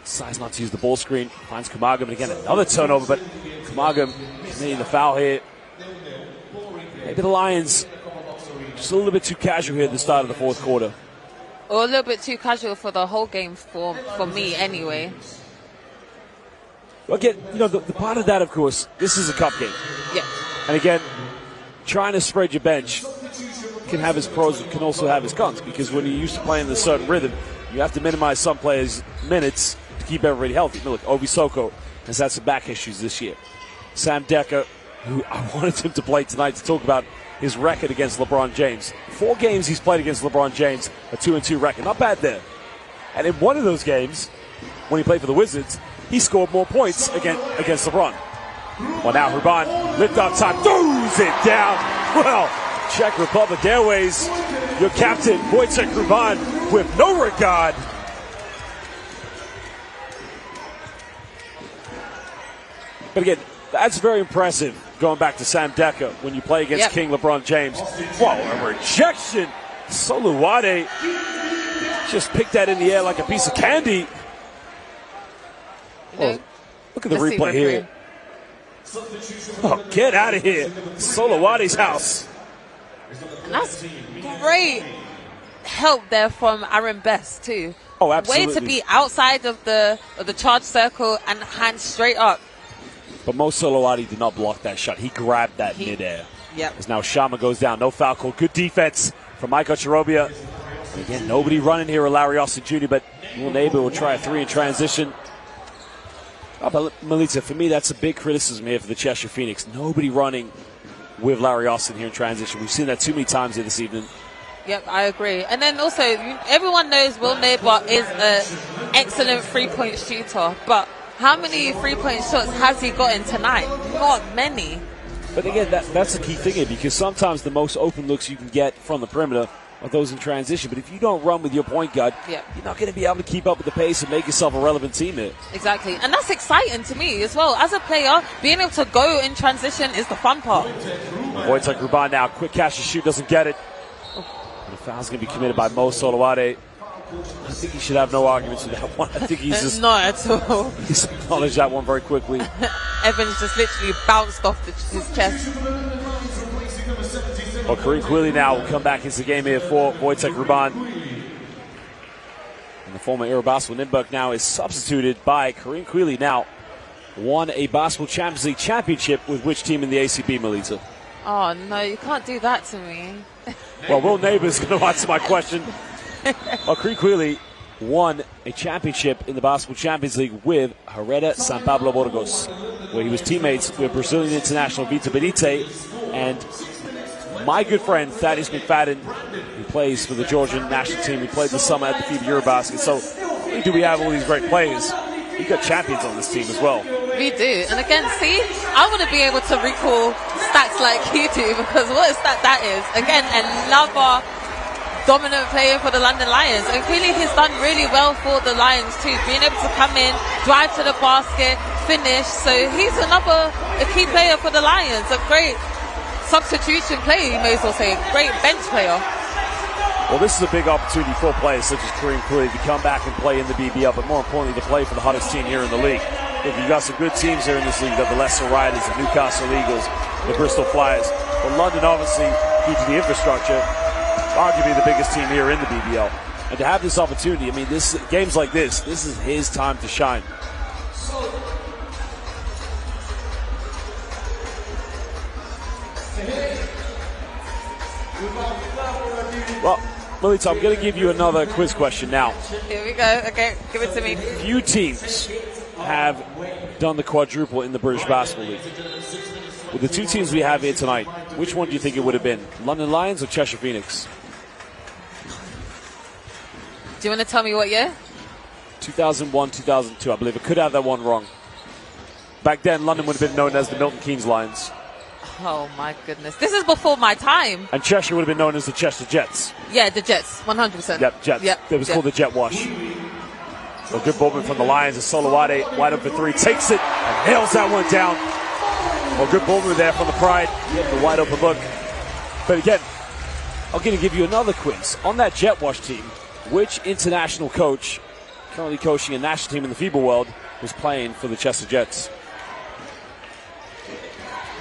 Speaker 1: Decides not to use the ball screen. Finds Kumaga, but again, another turnover. But Kumaga committing the foul here. Maybe the Lions just a little bit too casual here at the start of the fourth quarter.
Speaker 2: Or a little bit too casual for the whole game for me anyway.
Speaker 1: Well, again, you know, the part of that, of course, this is a cup game.
Speaker 2: Yeah.
Speaker 1: And again, trying to spread your bench can have its pros and can also have its cons, because when you're used to playing in a certain rhythm, you have to minimize some players' minutes to keep everybody healthy. Look, Obi Soko has had some back issues this year. Sam Dekker, who I wanted him to play tonight to talk about his record against LeBron James. 4 games he's played against LeBron James, a 2-2 record. Not bad there. And in one of those games, when he played for the Wizards, he scored more points against LeBron. Well, now Ruban, lift up top, throws it down. Well, Czech Republic Airways, your captain, Wojciech Ruban, with no regard. But again, that's very impressive, going back to Sam Dekker, when you play against King LeBron James. Whoa, a rejection. Soluwade just picked that in the air like a piece of candy. Oh, look at the replay here. Oh, get out of here. Soluwade's house.
Speaker 2: That's great help there from Aaron Best, too.
Speaker 1: Oh, absolutely.
Speaker 2: Way to be outside of the charge circle and hand straight up.
Speaker 1: But Mo Soluwade did not block that shot. He grabbed that midair.
Speaker 2: Yep.
Speaker 1: As now Shama goes down. No foul call. Good defense from Michael Charobia. And again, nobody running here with Larry Austin Jr., but Will Neighbor will try a 3 in transition. Oh, but Melita, for me, that's a big criticism here for the Cheshire Phoenix. Nobody running with Larry Austin here in transition. We've seen that too many times here this evening.
Speaker 2: Yep, I agree. And then also, everyone knows Will Neighbor is an excellent three-point shooter, but how many three-point shots has he gotten tonight? Not many.
Speaker 1: But again, that's the key thing here, because sometimes the most open looks you can get from the perimeter are those in transition. But if you don't run with your point guard, you're not going to be able to keep up with the pace and make yourself a relevant teammate.
Speaker 2: Exactly. And that's exciting to me as well. As a player, being able to go in transition is the fun part.
Speaker 1: Wojciech Ruban now. Quick catch and shoot, doesn't get it. And the foul's going to be committed by Mo Soluwade. I think he should have no arguments with that one. I think he's just...
Speaker 2: Not at all.
Speaker 1: He's acknowledged that one very quickly.
Speaker 2: Evans just literally bounced off his chest.
Speaker 1: Well, Kareem Quilly now will come back into the game here for Wojciech Ruban. And the former Aero Basketball Nürnberg now is substituted by Kareem Quilly. Now won a Basketball Champions League championship with which team in the ACB, Melita?
Speaker 2: Oh, no, you can't do that to me.
Speaker 1: Well, Will Neighbor's going to answer my question. Well, Kareem Quilly won a championship in the Basketball Champions League with Hereda San Pablo Burgos, where he was teammates with Brazilian international Vitor Benite and my good friend Thaddeus McFadden, who plays for the Georgian national team. We played this summer at the FIBA Eurobasket. So do we have all these great players? We've got champions on this team as well.
Speaker 2: We do. And again, see, I want to be able to recall stats like you do, because what a stat that is. Again, another dominant player for the London Lions. And clearly he's done really well for the Lions too, being able to come in, drive to the basket, finish. So he's a key player for the Lions. A great substitution player, you may as well say. Great bench player.
Speaker 1: Well, this is a big opportunity for players such as Kareem Quilly to come back and play in the BBL, but more importantly to play for the hottest team here in the league. Look, you've got some good teams here in this league. You've got the Leicester Riders, the Newcastle Eagles, the Bristol Flyers. But London obviously, due to the infrastructure, arguably the biggest team here in the BBL. And to have this opportunity, I mean, games like this is his time to shine. Well, Melita, I'm going to give you another quiz question now.
Speaker 2: Here we go. Okay, give it to me.
Speaker 1: Few teams have done the quadruple in the British Basketball League. With the 2 teams we have here tonight, which one do you think it would have been? London Lions or Cheshire Phoenix?
Speaker 2: Do you want to tell me what year?
Speaker 1: 2001, 2002. I believe I could have that one wrong. Back then, London would have been known as the Milton Keynes Lions.
Speaker 2: Oh, my goodness. This is before my time.
Speaker 1: And Cheshire would have been known as the Cheshire Jets.
Speaker 2: Yeah, the Jets, 100%.
Speaker 1: Yep, Jets.
Speaker 2: Yep.
Speaker 1: It was called the Jet Wash. A good movement from the Lions as Soluwade, wide open for 3, takes it and nails that one down. Well, good movement there from the Pride. The wide open look. But again, I'm going to give you another quiz. On that Jet Wash team, which international coach currently coaching a national team in the FIBA world, was playing for the Cheshire Jets.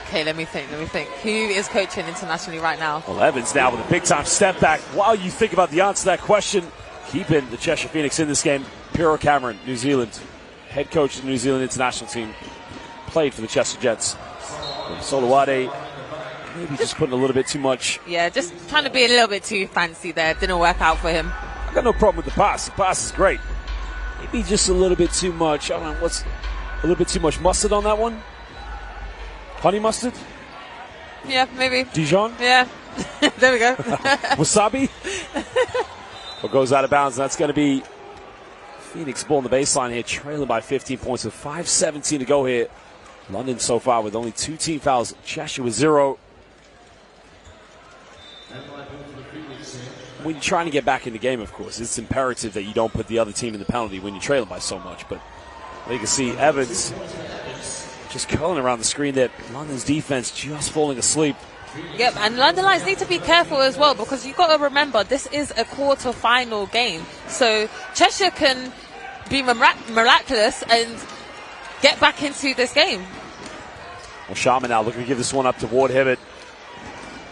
Speaker 2: Okay, let me think. Who is coaching internationally right now?
Speaker 1: Well, Evans now with a big-time step back. While you think about the answer to that question, keeping the Cheshire Phoenix in this game, Piero Cameron, New Zealand, head coach of the New Zealand international team, played for the Cheshire Jets. Solowade, maybe just putting a little bit too much.
Speaker 2: Yeah, just trying to be a little bit too fancy there. Didn't work out for him.
Speaker 1: I got no problem with the pass. The pass is great. Maybe just a little bit too much. I don't know, what's a little bit too much mustard on that one? Honey mustard?
Speaker 2: Yeah, maybe.
Speaker 1: Dijon?
Speaker 2: Yeah. There we go.
Speaker 1: Wasabi? What goes out of bounds? That's going to be Phoenix ball on the baseline here, trailing by 15 points with 5:17 to go here. London so far with only 2 team fouls. Cheshire with 0. When you're trying to get back in the game, of course, it's imperative that you don't put the other team in the penalty when you're trailing by so much. But you can see Evans just curling around the screen there. London's defense just falling asleep.
Speaker 2: Yep, and London Lions need to be careful as well, because you've got to remember this is a quarter-final game. So Cheshire can be miraculous and get back into this game.
Speaker 1: Well, Sharma now looking to give this one up to Ward Hibbert.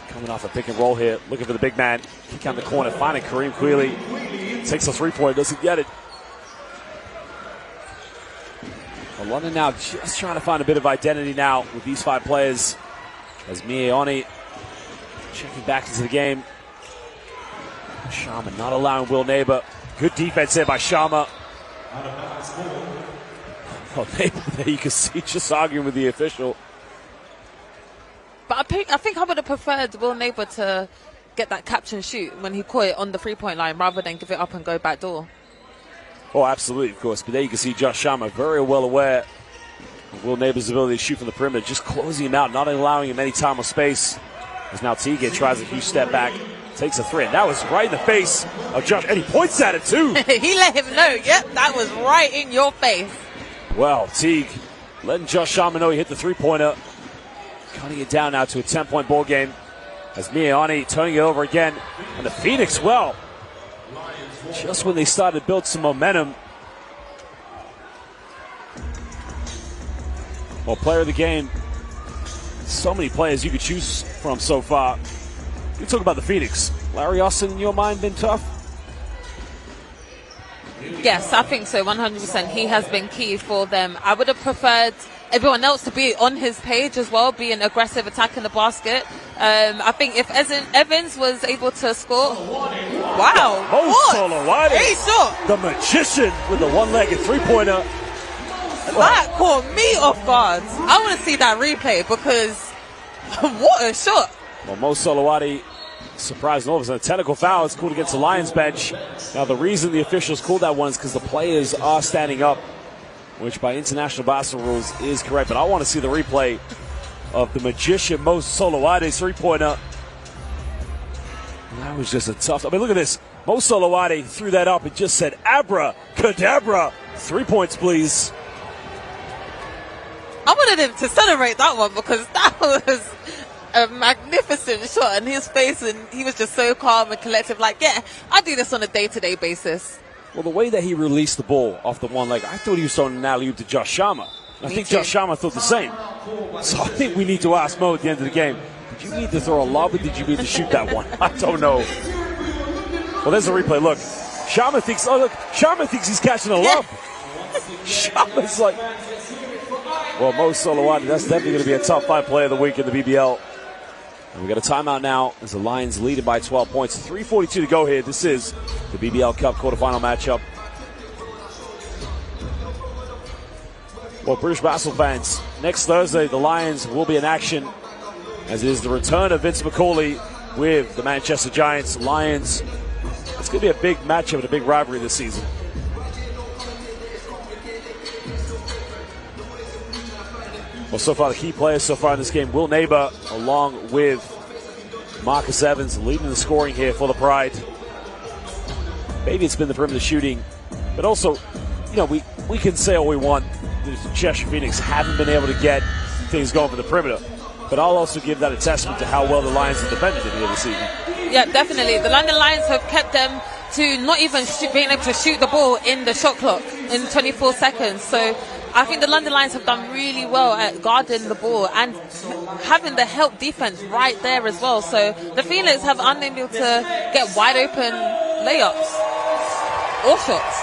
Speaker 1: Coming off a pick and roll here, looking for the big man. Kick out the corner, finding Kareem Queeley. Takes a 3-pointer, doesn't get it. Well, London now just trying to find a bit of identity now with these 5 players. As Mieoni checking back into the game. Sharma not allowing Will Neighbor. Good defense there by Sharma. Oh, Neighbor there you can see just arguing with the official.
Speaker 2: But I think I would have preferred Will Neighbor to get that catch and shoot when he caught it on the 3-point line rather than give it up and go back door.
Speaker 1: Oh, absolutely, of course. But there you can see Josh Sharma very well aware of Will Neighbor's ability to shoot from the perimeter, just closing him out, not allowing him any time or space. As now Teague tries a huge step back, takes a 3, and that was right in the face of Josh, and he points at it too.
Speaker 2: He let him know, yep, that was right in your face.
Speaker 1: Well, Teague letting Josh Sharma know he hit the 3-pointer, cutting it down now to a 10-point ball game. As Mieoni turning it over again, and the Phoenix, well, just when they started to build some momentum. Well, player of the game, so many players you could choose from so far. You talk about the Phoenix. Larry Austin, in your mind, been tough?
Speaker 2: Yes, I think so, 100%. He has been key for them. I would have preferred everyone else to be on his page as well, being aggressive, attacking the basket. I think if Evans was able to score, wow,
Speaker 1: Solowade,
Speaker 2: he shot.
Speaker 1: The magician with the one-legged 3-pointer.
Speaker 2: That caught me off guard. I want to see that replay because what a shot.
Speaker 1: Well, Mo Solowade surprised all of us. A technical foul is called against the Lions bench. Now, the reason the officials called that one is because the players are standing up, which by international basketball rules is correct. But I want to see the replay of the magician Mo Solowade's 3-pointer. That was just a tough. I mean, look at this. Mo Solowade threw that up and just said, "Abracadabra." 3 points, please.
Speaker 2: I wanted him to celebrate that one because that was a magnificent shot in his face, and he was just so calm and collective. Like, yeah, I do this on a day-to-day basis.
Speaker 1: Well, the way that he released the ball off the one leg, I thought he was throwing an alley-oop to Josh Sharma. I think Josh Sharma thought the same. So I think we need to ask Mo at the end of the game, did you need to throw a lob or did you need to shoot that one? I don't know. Well, there's a replay. Look, Sharma thinks he's catching a lob. Sharma's like, well, Mo Solowade, that's definitely going to be a top 5 player of the week in the BBL. And we got a timeout now as the Lions leading by 12 points. 3:42 to go here. This is the BBL Cup quarterfinal matchup. Well, British basketball fans, next Thursday the Lions will be in action as it is the return of Vince McCauley with the Manchester Giants. Lions, it's going to be a big matchup and a big rivalry this season. Well, so far the key players so far in this game, Will Neighbor along with Marcus Evans leading the scoring here for the Pride. Maybe it's been the perimeter shooting, but also, you know, we can say all we want. The Cheshire Phoenix haven't been able to get things going for the perimeter, but I'll also give that a testament to how well the Lions have defended it here this season.
Speaker 2: Yeah, definitely. The London Lions have kept them to not even being able to shoot the ball in the shot clock in 24 seconds. So I think the London Lions have done really well at guarding the ball and having the help defense right there as well. So the Phoenix have unable to get wide open layups or shots.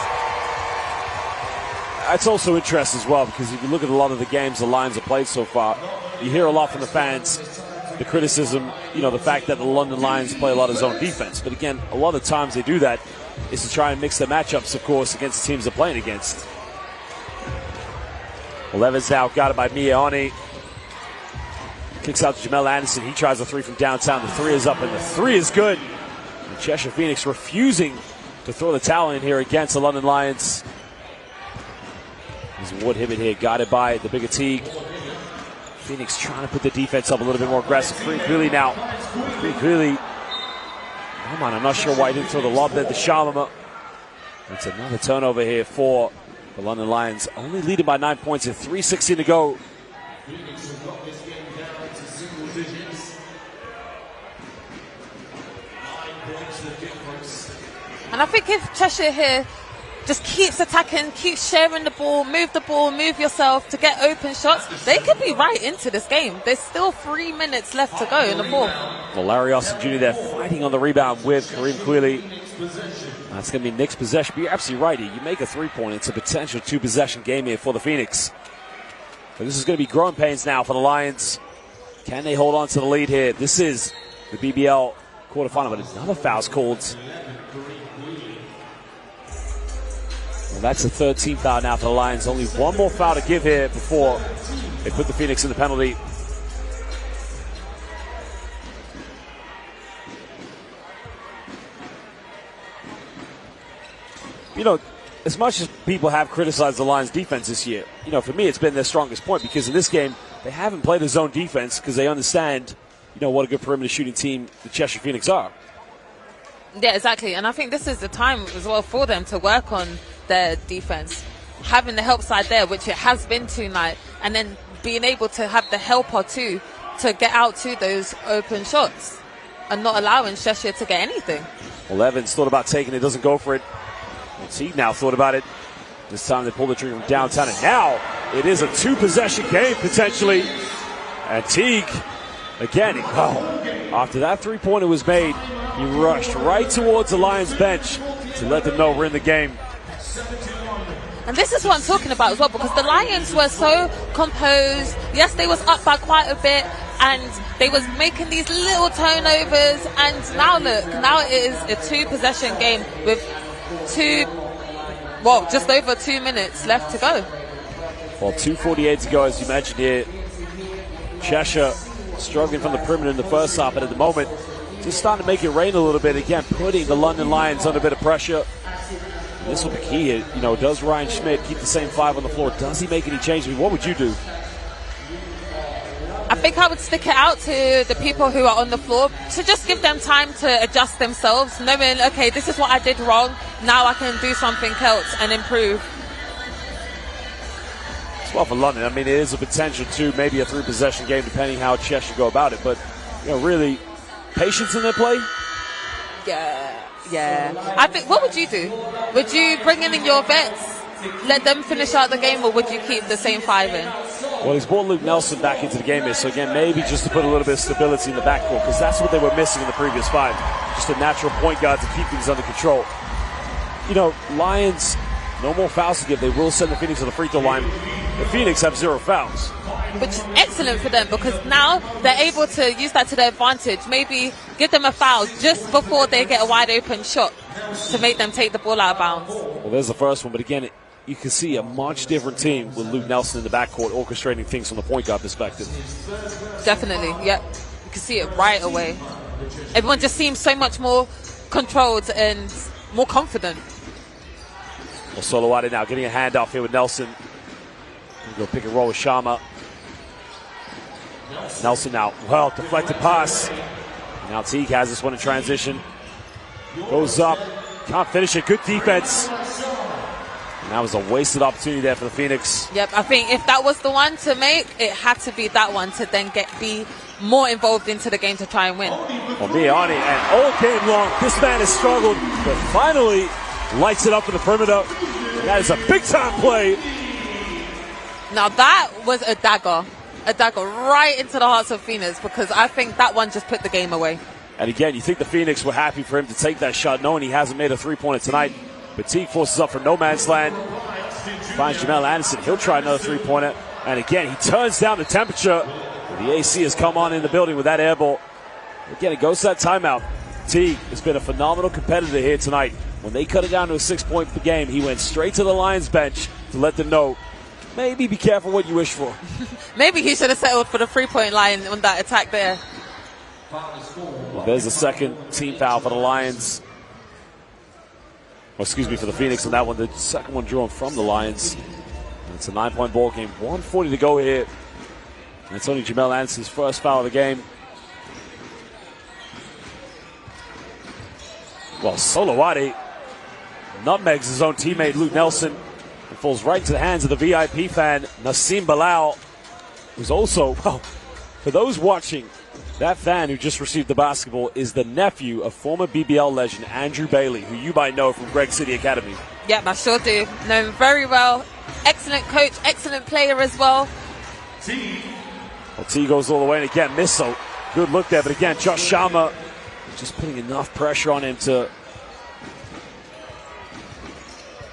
Speaker 1: That's also interesting as well, because if you look at a lot of the games the Lions have played so far, you hear a lot from the fans, the criticism, the fact that the London Lions play a lot of zone defense. But again, a lot of times they do that is to try and mix the matchups, of course, against the teams they're playing against. Well, Evans now got it by Miaoni. Kicks out to Jamel Anderson. He tries a three from downtown. The three is up, and the three is good. The Cheshire Phoenix refusing to throw the towel in here against the London Lions. There's Wood Hibbett here, guided by the bigger Teague. Phoenix trying to put the defense up a little bit more aggressive. Creed Greeley now. Creed Greeley. Come on, I'm not sure why he didn't throw the lob there to Sharma. It's another turnover here for the London Lions. Only leading by 9 points with 3:16 to go.
Speaker 3: Phoenix have got this game down to single digits. 9 points the difference.
Speaker 2: And I think if Cheshire here just keeps attacking, keeps sharing the ball, move yourself to get open shots, they could be right into this game. There's still 3 minutes left to go in the fourth.
Speaker 1: Well, Larry Austin Jr. there fighting on the rebound with Kareem Quealy. That's going to be Nick's possession. But you're absolutely right. You make a three-pointer. It's a potential two-possession game here for the Phoenix. But this is going to be growing pains now for the Lions. Can they hold on to the lead here? This is the BBL quarterfinal, but another foul's called. Well, that's the third team foul now for the Lions. Only one more foul to give here before they put the Phoenix in the penalty. As much as people have criticized the Lions' defense this year, for me it's been their strongest point, because in this game they haven't played a zone defense because they understand, what a good perimeter shooting team the Cheshire Phoenix are.
Speaker 2: Yeah, exactly. And I think this is the time as well for them to work on their defense. Having the help side there, which it has been tonight, and then being able to have the helper too to get out to those open shots and not allowing Cheshire to get anything.
Speaker 1: Well, Evans thought about taking it, doesn't go for it. Teague now thought about it. This time they pulled the trigger from downtown, and now it is a two-possession game potentially. And Teague, again, after that three-pointer was made, he rushed right towards the Lions bench to let them know we're in the game.
Speaker 2: And this is what I'm talking about as well, because the Lions were so composed. Yes, they was up by quite a bit, and they was making these little turnovers. And now look, now it is a two-possession game with just over 2 minutes left to go.
Speaker 1: Well, 2:48 to go, as you mentioned here. Cheshire struggling from the perimeter in the first half, but at the moment, just starting to make it rain a little bit. Again, putting the London Lions under a bit of pressure. And this will be key here. Does Ryan Schmidt keep the same five on the floor? Does he make any changes? What would you do?
Speaker 2: I think I would stick it out to the people who are on the floor to just give them time to adjust themselves, knowing, okay, this is what I did wrong. Now I can do something else and improve.
Speaker 1: It's well for London. I mean, it is a potential to maybe a three-possession game, depending how Cheshire go about it. But, really, patience in their play?
Speaker 2: Yeah. I think, what would you do? Would you bring in your vets, let them finish out the game, or would you keep the same five in?
Speaker 1: Well, he's brought Luke Nelson back into the game here, so again, maybe just to put a little bit of stability in the backcourt, because that's what they were missing in the previous five. Just a natural point guard to keep things under control. Lions, no more fouls to give. They will send the Phoenix to the free throw line. The Phoenix have 0 fouls.
Speaker 2: Which is excellent for them, because now they're able to use that to their advantage. Maybe give them a foul just before they get a wide open shot to make them take the ball out of bounds.
Speaker 1: Well, there's the first one, but again, you can see a much different team with Luke Nelson in the backcourt orchestrating things from the point guard perspective.
Speaker 2: Definitely, yep. You can see it right away. Everyone just seems so much more controlled and more confident.
Speaker 1: Well, Solowade now getting a handoff here with Nelson. Go pick and roll with Sharma. Nelson now, deflected pass. Now Teague has this one in transition. Goes up, can't finish it. Good defense. And that was a wasted opportunity there for the Phoenix.
Speaker 2: Yep, I think if that was the one to make, it had to be that one to then be more involved into the game to try and win.
Speaker 1: Well, Miani, and all game long, this man has struggled, but finally lights it up in the perimeter. That is a big-time play.
Speaker 2: Now that was a dagger right into the hearts of Phoenix, because I think that one just put the game away.
Speaker 1: And again, you think the Phoenix were happy for him to take that shot, knowing he hasn't made a three-pointer tonight. But Teague forces up from no man's land. Finds Jamel Anderson. He'll try another three-pointer. And again, he turns down the temperature. The AC has come on in the building with that air ball. Again, it goes to that timeout. Teague has been a phenomenal competitor here tonight. When they cut it down to a 6-point per game, he went straight to the Lions bench to let them know, maybe be careful what you wish for.
Speaker 2: Maybe he should have settled for the 3-point line on that attack there.
Speaker 1: Well, there's the second team foul for the Lions. Well, excuse me, for the Phoenix on that one. The second one drawn from the Lions. And it's a 9-point ball game. 1:40 to go here. And it's only Jamel Anderson's first foul of the game. Well, Solowati nutmegs his own teammate Luke Nelson and falls right into the hands of the VIP fan Nassim Bilal, who's also, well, for those watching, that fan who just received the basketball is the nephew of former BBL legend Andrew Bailey, who you might know from Greg City Academy.
Speaker 2: Yep, I sure do. Know him very well. Excellent coach, excellent player as well.
Speaker 1: Well, T goes all the way, and again, missile. Good look there, but again, Josh Sharma just putting enough pressure on him to...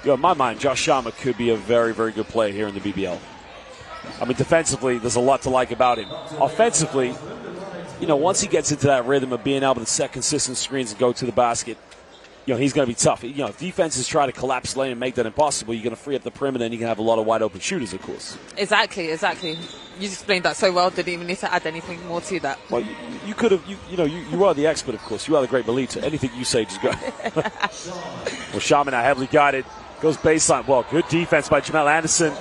Speaker 1: In my mind, Josh Sharma could be a very, very good player here in the BBL. I mean, defensively, there's a lot to like about him. Offensively, you know, once he gets into that rhythm of being able to set consistent screens and go to the basket, you know, he's going to be tough. You know, if defenses try to collapse lane and make that impossible, you're going to free up the perimeter and you can have a lot of wide open shooters, of course. Exactly.
Speaker 2: You explained that so well, didn't even need to add anything more to that.
Speaker 1: Well, you could have, you are the expert, of course. You are the great Belita. Anything you say, just go. Well, Shaman now heavily guided. Goes baseline. Well, good defense by Jamel Anderson.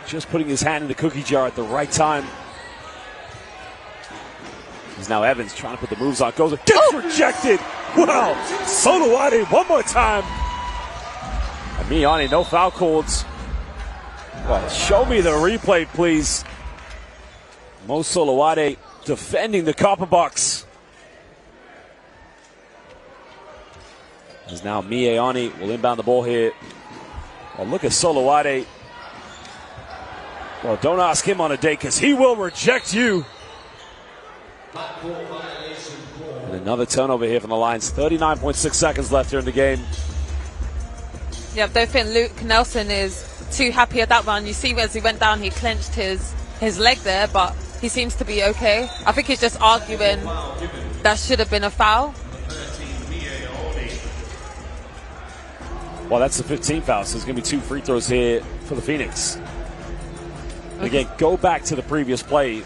Speaker 1: Just putting his hand in the cookie jar at the right time. He's now Evans trying to put the moves on. Goes and gets rejected. Wow. Solowati one more time. And Miani, no foul calls. Well, show me the replay, please. Mo Solowati defending the copper box. As now Miani will inbound the ball here. Well, look at Solowati. Well, don't ask him on a date because he will reject you. And another turnover here from the Lions. 39.6 seconds left here in the game.
Speaker 2: Yeah, I don't think Luke Nelson is too happy at that one. You see as he went down, he clenched his leg there, but he seems to be okay. I think he's just arguing that should have been a foul.
Speaker 1: Well, that's the 15th foul, so there's going to be 2 free throws here for the Phoenix. And again, go back to the previous play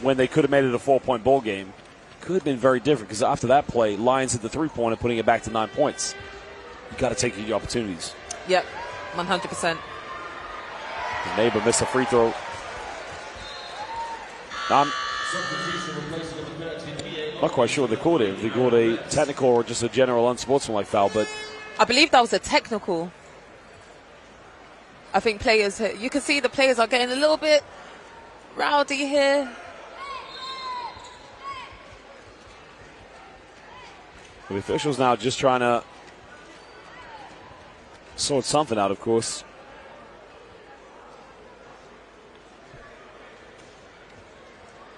Speaker 1: when they could have made it a 4-point ball game. Could have been very different because after that play, Lions hit the 3-pointer, putting it back to 9 points. You got to take your opportunities.
Speaker 2: Yep, 100%.
Speaker 1: The neighbor missed a free throw. I'm not quite sure what they called it. If they called a technical or just a general unsportsmanlike foul, but
Speaker 2: I believe that was a technical. I think players, you can see the players are getting a little bit rowdy here.
Speaker 1: The officials now just trying to sort something out, of course.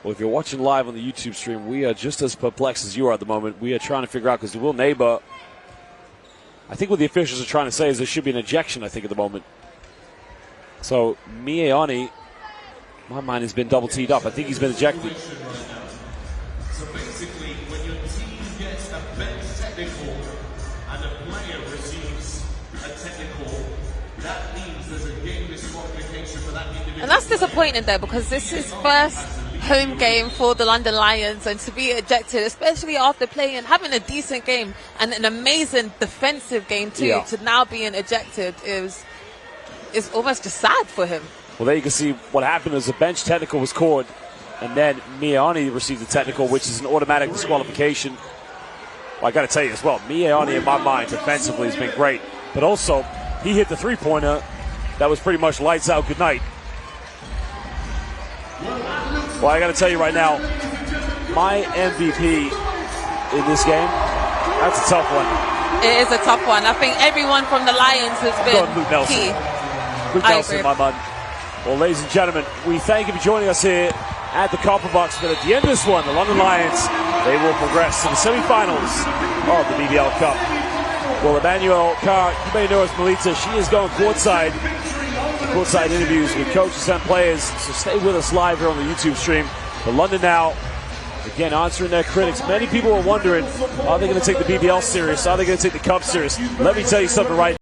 Speaker 1: Well, if you're watching live on the YouTube stream, we are just as perplexed as you are at the moment. We are trying to figure out because the Will Neighbor, I think what the officials are trying to say is there should be an ejection, I think, at the moment. So, Miani, my mind has been double teed up. I think he's been ejected.
Speaker 3: So basically, when your team gets a bench technical and a player receives a technical, that means there's a game disqualification for that individual.
Speaker 2: And that's disappointing there because this is first home game for the London Lions, and to be ejected, especially after playing and having a decent game and an amazing defensive game too, to now being ejected is almost just sad for him.
Speaker 1: Well, there you can see what happened is a bench technical was called, and then Miani received the technical, which is an automatic disqualification. Well, I got to tell you as well, Miani, in my mind, defensively has been great, but also he hit the 3-pointer that was pretty much lights out, good night. Well, I got to tell you right now, my MVP in this game, that's a tough one.
Speaker 2: It is a tough one. I think everyone from the Lions has been
Speaker 1: Luke Nelson.
Speaker 2: key.
Speaker 1: Luke Nelson, my man. Well, ladies and gentlemen, we thank you for joining us here at the Copper Box. But at the end of this one, the London Lions, they will progress to the semi-finals of the BBL Cup. Well, Emmanuel Carr, you may know as Melita, she is going courtside interviews with coaches and players. So stay with us live here on the YouTube stream. The London now, again, answering their critics. Many people are wondering, are they going to take the BBL serious? Are they going to take the Cup serious? Let me tell you something right now.